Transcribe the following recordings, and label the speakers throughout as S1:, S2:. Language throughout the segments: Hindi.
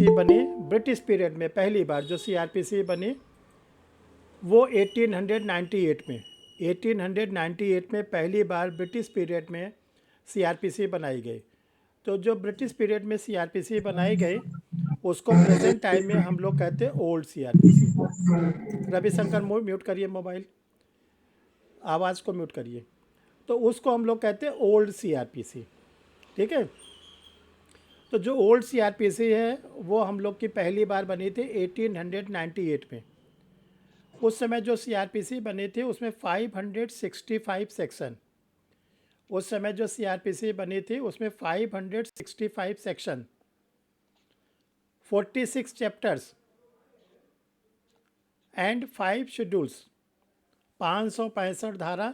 S1: सीआरपीसी बनी ब्रिटिश पीरियड में, पहली बार जो सीआरपीसी बनी वो 1898 में, 1898 में पहली बार ब्रिटिश पीरियड में सीआरपीसी बनाई गई। तो जो ब्रिटिश पीरियड में सीआरपीसी बनाई गई उसको प्रेजेंट टाइम में हम लोग कहते हैं ओल्ड सीआरपीसी। रविशंकर म्यूट करिए मोबाइल, आवाज़ को म्यूट करिए। तो उसको हम लोग कहते हैं ओल्ड सीआरपीसी, ठीक है। तो जो ओल्ड सीआरपीसी है वो हम लोग की पहली बार बनी थी 1898 में। उस समय जो सीआरपीसी बनी थी उसमें 565 सेक्शन, उस समय जो सीआरपीसी बनी थी उसमें 565 सेक्शन, 46 चैप्टर्स एंड 5 शेड्यूल्स, 565 धारा,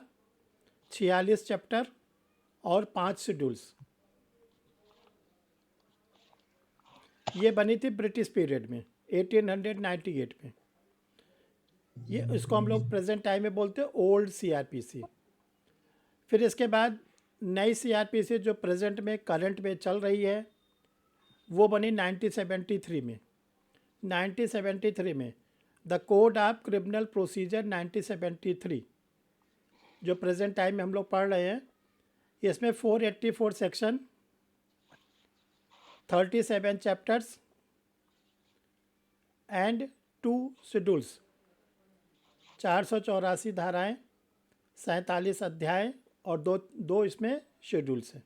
S1: 46 चैप्टर और 5 शेड्यूल्स, ये बनी थी ब्रिटिश पीरियड में 1898 में। ये इसको हम लोग प्रेजेंट टाइम में बोलते हैं ओल्ड सीआरपीसी। फिर इसके बाद नई सीआरपीसी जो प्रेजेंट में करंट में चल रही है वो बनी 1973 में। 1973 में the code of criminal procedure 1973 जो प्रेजेंट टाइम में हम लोग पढ़ रहे हैं, इसमें 484 सेक्शन, 37 चैप्टर्स एंड 2 शेड्यूल्स, 484 धाराएं, 47 अध्याय और दो इसमें शेड्यूल्स हैं।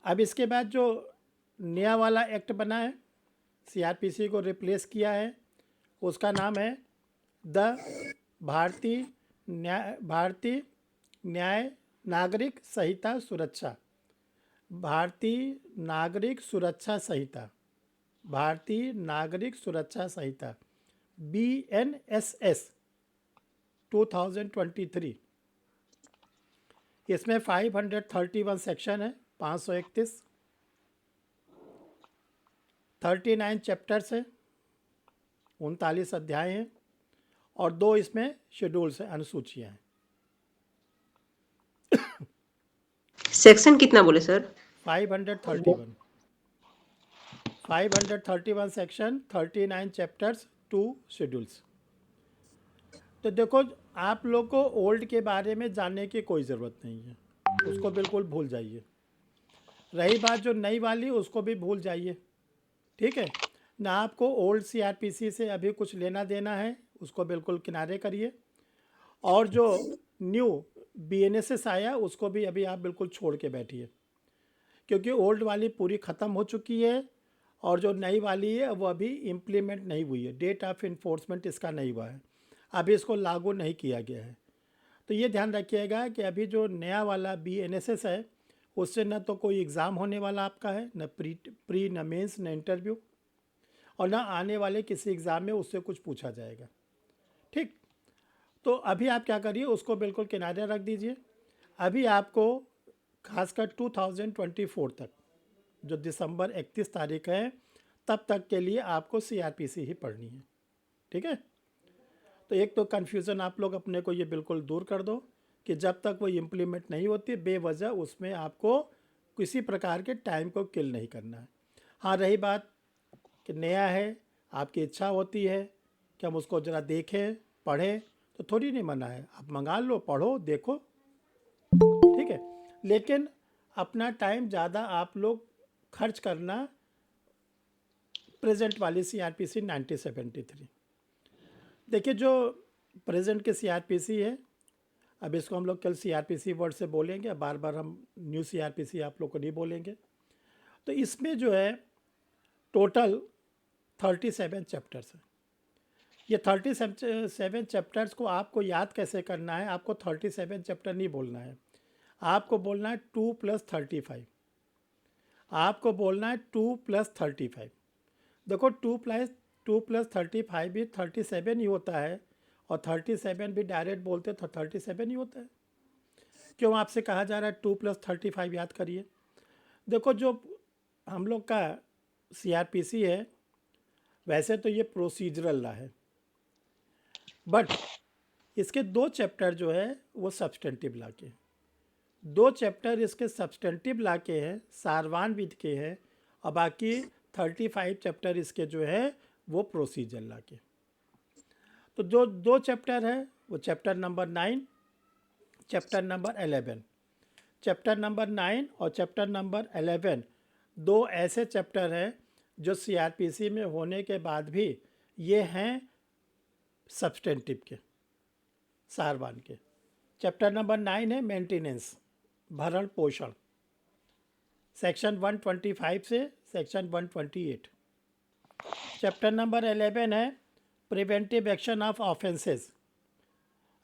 S1: अब इसके बाद जो नया वाला एक्ट बना है, सीआरपीसी को रिप्लेस किया है, उसका नाम है द भारतीय न्याय नागरिक संहिता सुरक्षा, भारतीय नागरिक सुरक्षा संहिता, भारतीय नागरिक सुरक्षा संहिता BNSS 2023। इसमें 531 सेक्शन है, 531, 39 चैप्टर्स है, 39 अध्याय हैं और 2 इसमें शेड्यूल्स हैं, अनुसूचियाँ हैं।
S2: सेक्शन कितना बोले सर?
S1: 531, 531 section, 39 chapters, 2 schedules. तो देखो आप लोग को ओल्ड के बारे में जानने की कोई ज़रूरत नहीं है, उसको बिल्कुल भूल जाइए। रही बात जो नई वाली उसको भी भूल जाइए, ठीक है ना। आपको ओल्ड सीआरपीसी से अभी कुछ लेना देना है, उसको बिल्कुल किनारे करिए। और जो न्यू BNSS आया उसको भी अभी आप बिल्कुल छोड़ के बैठिए, क्योंकि ओल्ड वाली पूरी ख़त्म हो चुकी है और जो नई वाली है वो अभी इम्प्लीमेंट नहीं हुई है, डेट ऑफ इन्फोर्समेंट इसका नहीं हुआ है, अभी इसको लागू नहीं किया गया है। तो ये ध्यान रखिएगा कि अभी जो नया वाला BNSS है उससे न तो कोई एग्ज़ाम होने वाला आपका है, न प्री न मेंस न इंटरव्यू, और ना आने वाले किसी एग्ज़ाम में उससे कुछ पूछा जाएगा, ठीक। तो अभी आप क्या करिए, उसको बिल्कुल किनारे रख दीजिए। अभी आपको खासकर 2024 तक, जो दिसंबर 31 तारीख है, तब तक के लिए आपको सीआरपीसी ही पढ़नी है, ठीक है। तो एक तो कन्फ्यूज़न आप लोग अपने को ये बिल्कुल दूर कर दो कि जब तक वो इम्प्लीमेंट नहीं होती बेवजह उसमें आपको किसी प्रकार के टाइम को किल नहीं करना है। हाँ, रही बात कि नया है, आपकी इच्छा होती है कि हम उसको ज़रा देखें पढ़ें, तो थोड़ी नहीं मना है, आप मंगा लो, पढ़ो, देखो, ठीक है। लेकिन अपना टाइम ज़्यादा आप लोग खर्च करना प्रेजेंट वाली सीआरपीसी 1973। देखिए जो प्रेजेंट के सीआरपीसी है, अब इसको हम लोग कल सीआरपीसी वर्ड से बोलेंगे, बार बार हम न्यू सीआरपीसी आप लोग को नहीं बोलेंगे। तो इसमें जो है टोटल 37 चैप्टर्स हैं। ये 37 चैप्टर्स को आपको याद कैसे करना है, आपको 37 चैप्टर नहीं बोलना है, आपको बोलना है 2 + 35, आपको बोलना है 2 + 35। देखो 2 + 35 भी 37 ही होता है, और 37 भी डायरेक्ट बोलते तो 37 ही होता है। क्यों आपसे कहा जा रहा है 2 + 35 याद करिए? देखो जो हम लोग का सीआरपीसी है वैसे तो ये प्रोसीजरल लॉ है, बट इसके 2 चैप्टर जो है वो सब्सटेंटिव लॉ के, 2 चैप्टर इसके सब्सटेंटिव लॉ के हैं, सारवान विधि के हैं, और बाकी 35 चैप्टर इसके जो है वो प्रोसीजर लॉ के। तो जो दो चैप्टर है वो chapter number 9, chapter number 11। Chapter number 9 और चैप्टर नंबर 11 दो ऐसे चैप्टर हैं जो सीआरपीसी में होने के बाद भी ये हैं सब्सटेंटिव के, सारवान के। चैप्टर नंबर 9 है मेंटेनेंस, भरण पोषण, सेक्शन 125 से सेक्शन 128। चैप्टर नंबर 11 है प्रिवेंटिव एक्शन ऑफ ऑफेंसेस,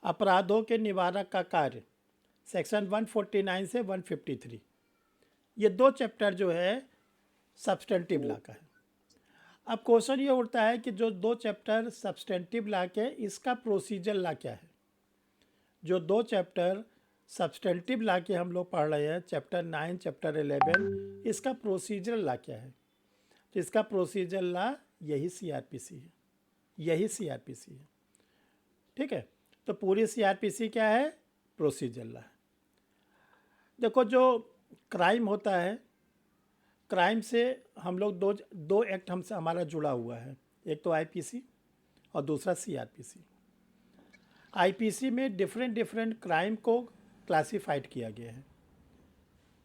S1: अपराधों के निवारक का कार्य, सेक्शन 149 से 153। ये दो चैप्टर जो है सब्सटेंटिव लॉ का है। अब क्वेश्चन ये उठता है कि जो दो चैप्टर सब्सटेंटिव लॉ के, इसका प्रोसीजर लॉ क्या है। जो दो चैप्टर सब्सटेंटिव लॉ के हम लोग पढ़ रहे हैं, चैप्टर 9 चैप्टर 11, इसका प्रोसीजर लॉ क्या है। तो इसका प्रोसीजर लॉ यही सीआरपीसी है, यही सीआरपीसी है। ठीक है, तो पूरी सीआरपीसी क्या है, प्रोसीजर लॉ है। देखो जो क्राइम होता है, क्राइम से हम लोग दो एक्ट हमसे हमारा जुड़ा हुआ है, एक तो आईपीसी और दूसरा सीआरपीसी। आईपीसी में डिफरेंट क्राइम को क्लासिफाइड किया गया है।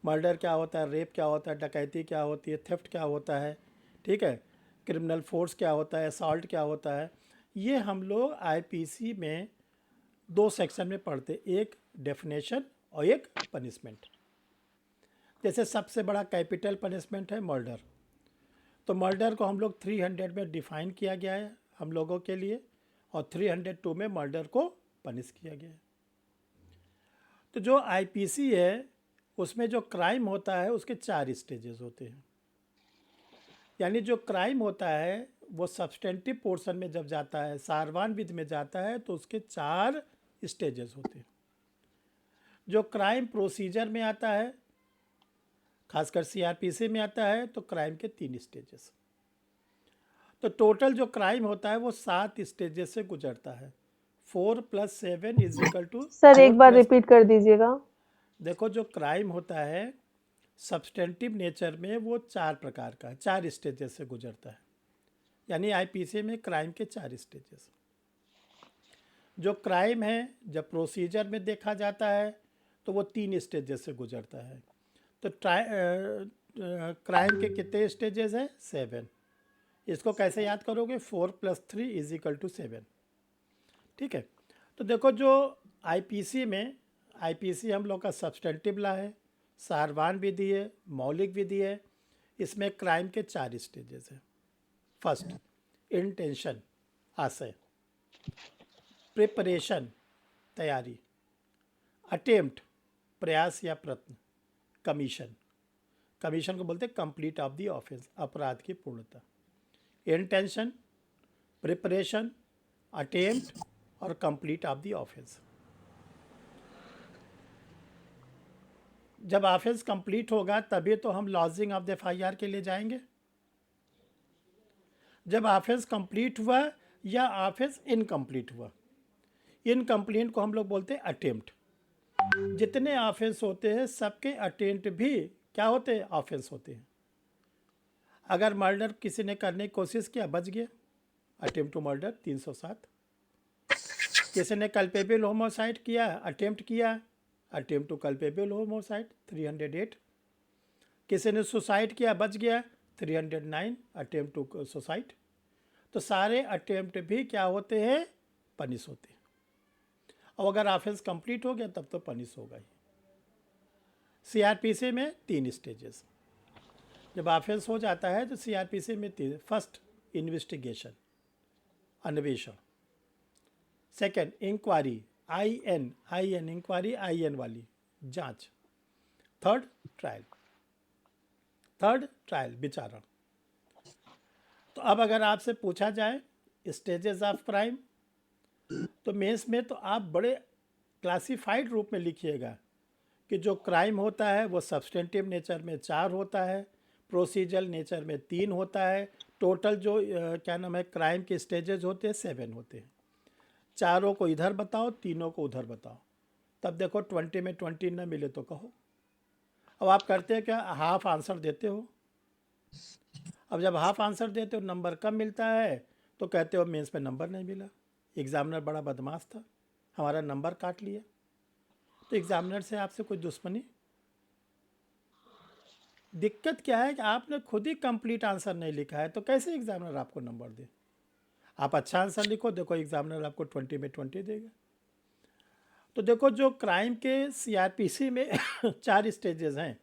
S1: मर्डर क्या होता है, रेप क्या होता है, डकैती क्या होती है, थेफ्ट क्या होता है, ठीक है, क्रिमिनल फोर्स क्या होता है, असॉल्ट क्या होता है। ये हम लोग आईपीसी में दो सेक्शन में पढ़ते, एक डेफिनेशन और एक पनिशमेंट। जैसे सबसे बड़ा कैपिटल पनिशमेंट है मर्डर, तो मर्डर को हम लोग 300 में डिफाइन किया गया है हम लोगों के लिए, और 302 में मर्डर को पनिश किया गया है। तो जो आईपीसी है उसमें जो क्राइम होता है उसके 4 स्टेजेस होते हैं। यानी जो क्राइम होता है वो सब्सटेंटिव पोर्शन में जब जाता है, सारवान विधि में जाता है, तो उसके 4 स्टेजेस होते हैं। जो क्राइम प्रोसीजर में आता है, खासकर सीआरपीसी में आता है, तो क्राइम के 3 स्टेजेस। तो टोटल जो क्राइम होता है वो 7 स्टेजेस से गुजरता है। 4 + 7 =
S3: सर
S1: 4
S3: एक बार
S1: +
S3: रिपीट कर दीजिएगा।
S1: देखो जो क्राइम होता है सब्सटेंटिव नेचर में वो 4 प्रकार का है, 4 स्टेजेस से गुजरता है। यानी आईपीसी में क्राइम के 4 स्टेजेस। जो क्राइम है जब प्रोसीजर में देखा जाता है तो वो 3 स्टेजेस से गुजरता है। तो क्राइम के कितने स्टेजेस हैं, 7। इसको कैसे याद करोगे, 4 + 3 = 7। ठीक है, तो देखो जो आईपीसी में, आईपीसी हम लोग का सब्सटेंटिव लॉ है, सारवान विधि है, मौलिक विधि है। इसमें क्राइम के 4 स्टेजेस हैं। फर्स्ट, इंटेंशन, आशय, प्रिपरेशन, तैयारी, अटेम्प्ट, प्रयास या प्रयत्न, कमीशन, कमीशन को बोलते हैं कंप्लीट ऑफ द ऑफेंस, अपराध की पूर्णता। इंटेंशन, प्रिपरेशन, अटेम्प्ट और कंप्लीट ऑफ द ऑफेंस। जब ऑफेंस कंप्लीट होगा तभी तो हम लॉजिंग ऑफ द एफआईआर के लिए जाएंगे। जब ऑफेंस कंप्लीट हुआ या ऑफेंस इनकम्प्लीट हुआ, इनकम्प्लीट को हम लोग बोलते हैं अटेम्प्ट। जितने ऑफेंस होते हैं सबके अटेम्प्ट भी क्या होते हैं, ऑफेंस होते हैं। अगर मर्डर किसी ने करने की कोशिश किया, बच गया, अटेम्प्ट टू मर्डर 307। किसी ने कल्पेबल होमोसाइड किया, अटेम्प्ट किया, अटेम्प्ट टू कल्पेबल होमोसाइड 308। किसी ने सुसाइड किया, बच गया, 309 अटेम्प्ट टू सुसाइड। तो सारे अटेम्प्ट भी क्या होते हैं, पनिश होते हैं। और अगर ऑफेंस कंप्लीट हो गया तब तो पनिश होगा ही। सीआरपीसी में 3 स्टेजेस। जब ऑफेंस हो जाता है तो सीआरपीसी में 3। फर्स्ट, इन्वेस्टिगेशन, अन्वेषण। Second, inquiry, I N inquiry, IN वाली जांच। थर्ड, ट्रायल, विचारण। तो अब अगर आपसे पूछा जाए स्टेजेस ऑफ क्राइम, तो मेंस में तो आप बड़े क्लासिफाइड रूप में लिखिएगा कि जो क्राइम होता है वो सब्सटेंटिव नेचर में 4 होता है, प्रोसीजरल नेचर में 3 होता है। टोटल जो क्या नाम है क्राइम के स्टेजेस होते हैं 7 होते हैं। चारों को इधर बताओ, तीनों को उधर बताओ, तब देखो 20 में 20 न मिले तो कहो। अब आप करते हैं क्या, हाफ आंसर देते हो, अब जब हाफ आंसर देते हो नंबर कम मिलता है तो कहते हो मेंस पे नंबर नहीं मिला, एग्जामिनर बड़ा बदमाश था, हमारा नंबर काट लिया। तो एग्जामिनर से आपसे कोई दुश्मनी? दिक्कत क्या है कि आपने खुद ही कंप्लीट आंसर नहीं लिखा है, तो कैसे एग्जामिनर आपको नंबर दे? आप अच्छा आंसर लिखो, देखो एग्जामिनर आपको 20 में 20 देगा। तो देखो जो क्राइम के सीआरपीसी में 4 स्टेजेस हैं।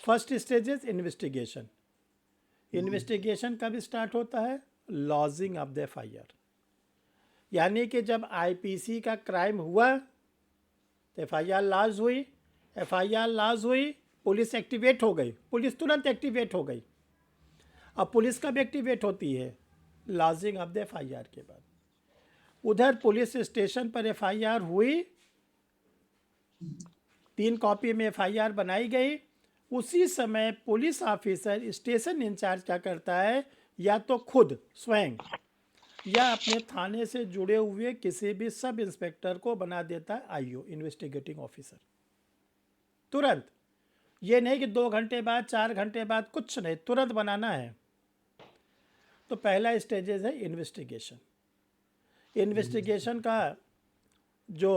S1: First stages investigation. इन्वेस्टिगेशन कब स्टार्ट होता है? लॉजिंग ऑफ द एफआईआर, यानी कि जब आईपीसी का क्राइम हुआ तो एफआईआर लॉज हुई, एफआईआर लॉज हुई, पुलिस एक्टिवेट हो गई, पुलिस तुरंत एक्टिवेट हो गई। अब पुलिस कब एक्टिवेट होती है? लॉजिंग ऑफ द एफआईआर के बाद। उधर पुलिस स्टेशन पर एफआईआर हुई, 3 कॉपी में एफआईआर बनाई गई। उसी समय पुलिस ऑफिसर स्टेशन इंचार्ज क्या करता है, या तो खुद स्वयं या अपने थाने से जुड़े हुए किसी भी सब इंस्पेक्टर को बना देता है आईओ, इन्वेस्टिगेटिंग ऑफिसर, तुरंत। ये नहीं कि 2 घंटे बाद, 4 घंटे बाद, कुछ नहीं, तुरंत बनाना है। तो पहला स्टेजेस है इन्वेस्टिगेशन। इन्वेस्टिगेशन का जो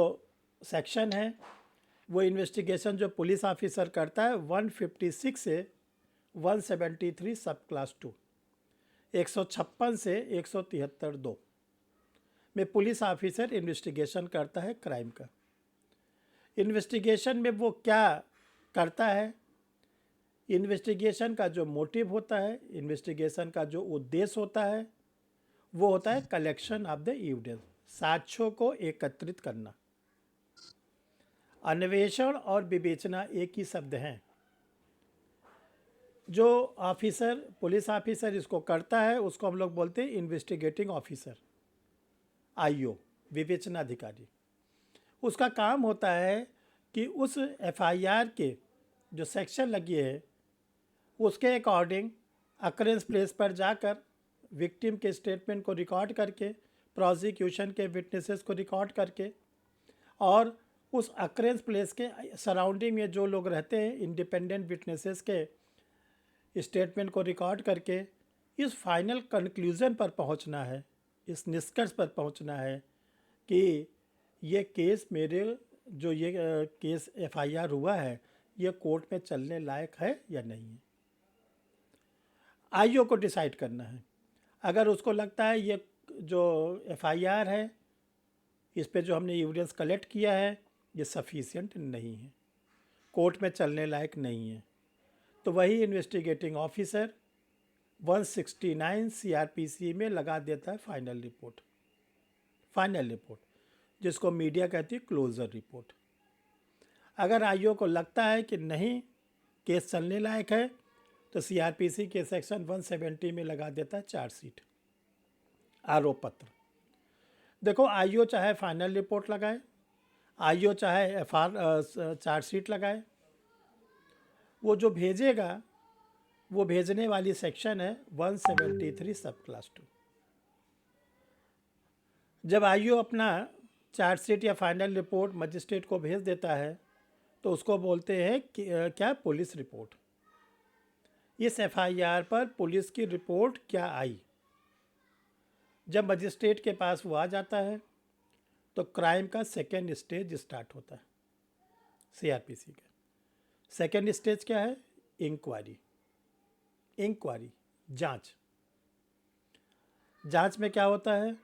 S1: सेक्शन है वो इन्वेस्टिगेशन जो पुलिस ऑफिसर करता है 156 से 173 सब क्लास 2, 156 से 173(2) में पुलिस ऑफिसर इन्वेस्टिगेशन करता है क्राइम का। इन्वेस्टिगेशन में वो क्या करता है? इन्वेस्टिगेशन का जो मोटिव होता है, इन्वेस्टिगेशन का जो उद्देश्य होता है, वो होता है कलेक्शन ऑफ द एविडेंस, साक्ष्यों को एकत्रित करना। अन्वेषण और विवेचना एक ही शब्द हैं। जो ऑफिसर, पुलिस ऑफिसर इसको करता है उसको हम लोग बोलते हैं इन्वेस्टिगेटिंग ऑफिसर, आईओ, विवेचना अधिकारी। उसका काम होता है कि उस एफआईआर के जो सेक्शन लगी है उसके अकॉर्डिंग अकरेंस प्लेस पर जाकर विक्टिम के स्टेटमेंट को रिकॉर्ड करके, प्रोसिक्यूशन के विटनेसेस को रिकॉर्ड करके, और उस अकरेंस प्लेस के सराउंडिंग में जो लोग रहते हैं इंडिपेंडेंट विटनेसेस के स्टेटमेंट को रिकॉर्ड करके इस फाइनल कंक्लूज़न पर पहुंचना है, इस निष्कर्ष पर पहुंचना है कि ये केस मेरे जो ये केस एफआईआर हुआ है ये कोर्ट में चलने लायक है या नहीं है। आईओ को डिसाइड करना है। अगर उसको लगता है ये जो एफआईआर है इस पे जो हमने एविडेंस कलेक्ट किया है ये सफिशिएंट नहीं है, कोर्ट में चलने लायक नहीं है, तो वही इन्वेस्टिगेटिंग ऑफिसर 169 सीआरपीसी में लगा देता है फाइनल रिपोर्ट। फाइनल रिपोर्ट जिसको मीडिया कहती है क्लोजर रिपोर्ट। अगर आईओ को लगता है कि नहीं केस चलने लायक है तो सीआरपीसी के सेक्शन 170 में लगा देता है चार्जशीट, आरोप पत्र। देखो आईओ चाहे फाइनल रिपोर्ट लगाए, आईओ चाहे चार्जशीट लगाए, वो जो भेजेगा वो भेजने वाली सेक्शन है 173 सब क्लास 2। जब आईओ अपना चार्जशीट या फाइनल रिपोर्ट मजिस्ट्रेट को भेज देता है तो उसको बोलते हैं कि क्या, पुलिस रिपोर्ट। इस एफआईआर पर पुलिस की रिपोर्ट क्या आई। जब मजिस्ट्रेट के पास वो आ जाता है तो क्राइम का सेकेंड स्टेज स्टार्ट होता है सीआरपीसी का। सेकेंड स्टेज क्या है? इंक्वायरी। इंक्वायरी, जांच। जांच में क्या होता है?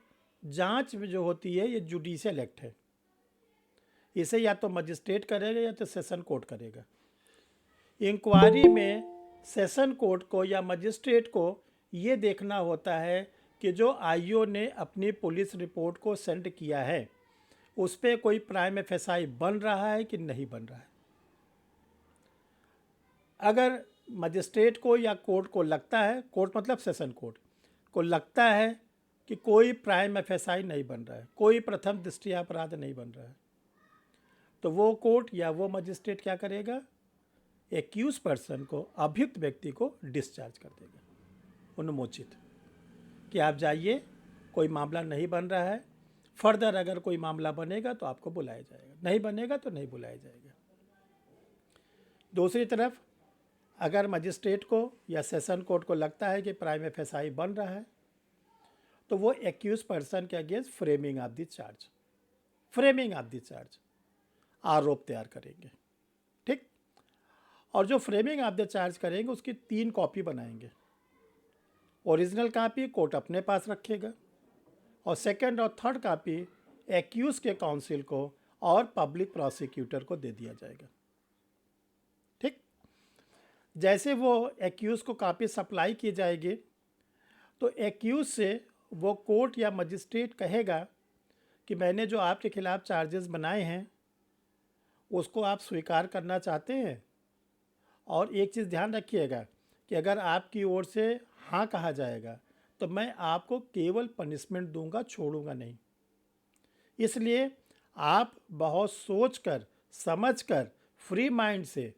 S1: जांच में जो होती है ये जुडिशियल एक्ट है, इसे या तो मजिस्ट्रेट करेगा या तो सेशन कोर्ट करेगा। इंक्वायरी में सेशन कोर्ट को या मजिस्ट्रेट को ये देखना होता है कि जो आईओ ने अपनी पुलिस रिपोर्ट को सेंड किया है उस पर कोई प्राइम एफएसआई बन रहा है कि नहीं बन रहा है। अगर मजिस्ट्रेट को या कोर्ट को लगता है, कोर्ट मतलब सेशन कोर्ट को लगता है कि कोई प्राइम एफएसआई नहीं बन रहा है, कोई प्रथम दृष्टया अपराध नहीं बन रहा है, तो वो कोर्ट या वो मजिस्ट्रेट क्या करेगा? एक्यूज पर्सन को, अभियुक्त व्यक्ति को डिस्चार्ज कर देगा, उन्मोचित, कि आप जाइए, कोई मामला नहीं बन रहा है, फर्दर अगर कोई मामला बनेगा तो आपको बुलाया जाएगा, नहीं बनेगा तो नहीं बुलाया जाएगा। दूसरी तरफ अगर मजिस्ट्रेट को या सेशन कोर्ट को लगता है कि प्राइम एफएसआई बन रहा है तो वो एक्यूज पर्सन के against framing of the charge आरोप तैयार करेंगे। ठीक। और जो फ्रेमिंग ऑफ द चार्ज करेंगे उसकी 3 कॉपी बनाएंगे। ओरिजिनल कॉपी कोर्ट अपने पास रखेगा और सेकंड और थर्ड कॉपी एक्यूज के काउंसिल को और पब्लिक प्रोसिक्यूटर को दे दिया जाएगा। ठीक। जैसे वो एक्यूज को कॉपी सप्लाई की जाएगी तो एक्यूज से वो कोर्ट या मजिस्ट्रेट कहेगा कि मैंने जो आपके खिलाफ चार्जेस बनाए हैं उसको आप स्वीकार करना चाहते हैं। और एक चीज़ ध्यान रखिएगा कि अगर आपकी ओर से हाँ कहा जाएगा तो मैं आपको केवल पनिशमेंट दूंगा, छोड़ूंगा नहीं। इसलिए आप बहुत सोचकर समझकर फ्री माइंड से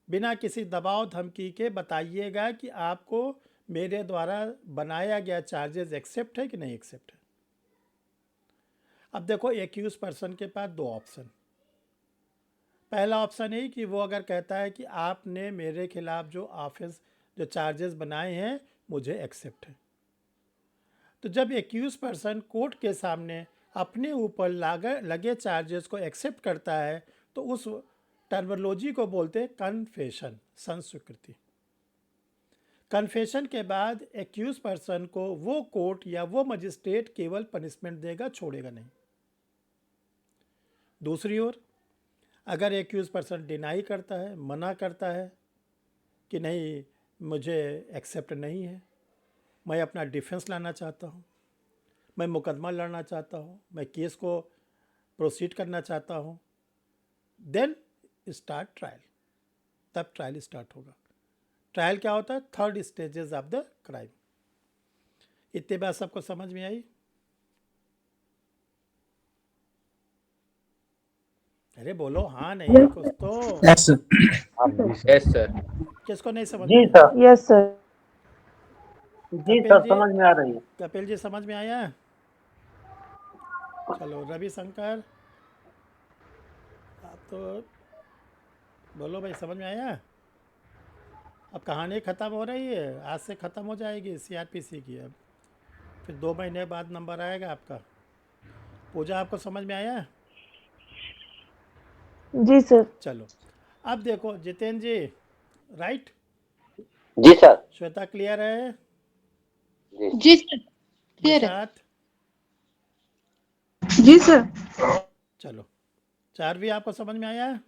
S1: बिना किसी दबाव धमकी के बताइएगा कि आपको मेरे द्वारा बनाया गया चार्जेस एक्सेप्ट है कि नहीं एक्सेप्ट है। अब देखो एक्यूज पर्सन के पास 2 ऑप्शन। पहला ऑप्शन है कि वो अगर कहता है कि आपने मेरे खिलाफ जो चार्जेस बनाए हैं मुझे एक्सेप्ट है, तो जब एक्यूज पर्सन कोर्ट के सामने अपने ऊपर लगे चार्जेस को एक्सेप्ट करता है तो उस टर्मिनोलॉजी को बोलते हैं कन्फेशन, संस्वीकृति। कन्फेशन के बाद एक्यूज पर्सन को वो कोर्ट या वो मजिस्ट्रेट केवल पनिशमेंट देगा, छोड़ेगा नहीं। दूसरी ओर अगर एक्यूज पर्सन डिनाई करता है, मना करता है कि नहीं मुझे एक्सेप्ट नहीं है, मैं अपना डिफेंस लाना चाहता हूँ, मैं मुकदमा लड़ना चाहता हूँ, मैं केस को प्रोसीड करना चाहता हूँ, देन स्टार्ट ट्रायल। तब ट्रायल स्टार्ट होगा। ट्रायल क्या होता है? 3rd stages of the crime. इतनी बात सबको समझ में आई? अरे बोलो हाँ नहीं कुछ तो।
S3: Yes sir.
S4: Yes sir.
S1: किसको नहीं समझ
S5: जी
S1: में आया?
S5: सर।
S6: Yes sir.
S5: जी
S1: कपिल
S5: सर,
S1: जी,
S5: समझ में आ रही है।
S1: कपिल जी समझ में आया? चलो रविशंकर आप तो बोलो भाई, समझ में आया? अब कहानी ख़त्म हो रही है, आज से ख़त्म हो जाएगी सीआरपीसी की। अब फिर 2 महीने बाद नंबर आएगा आपका। पूजा आपको समझ में आया?
S6: जी सर।
S1: चलो अब देखो जितेंद्र जी, राइट?
S4: जी सर।
S1: श्वेता क्लियर है?
S7: जी सर, क्लियर है।
S1: निशात?
S6: जी सर।
S1: चलो चारवी आपको समझ में आया?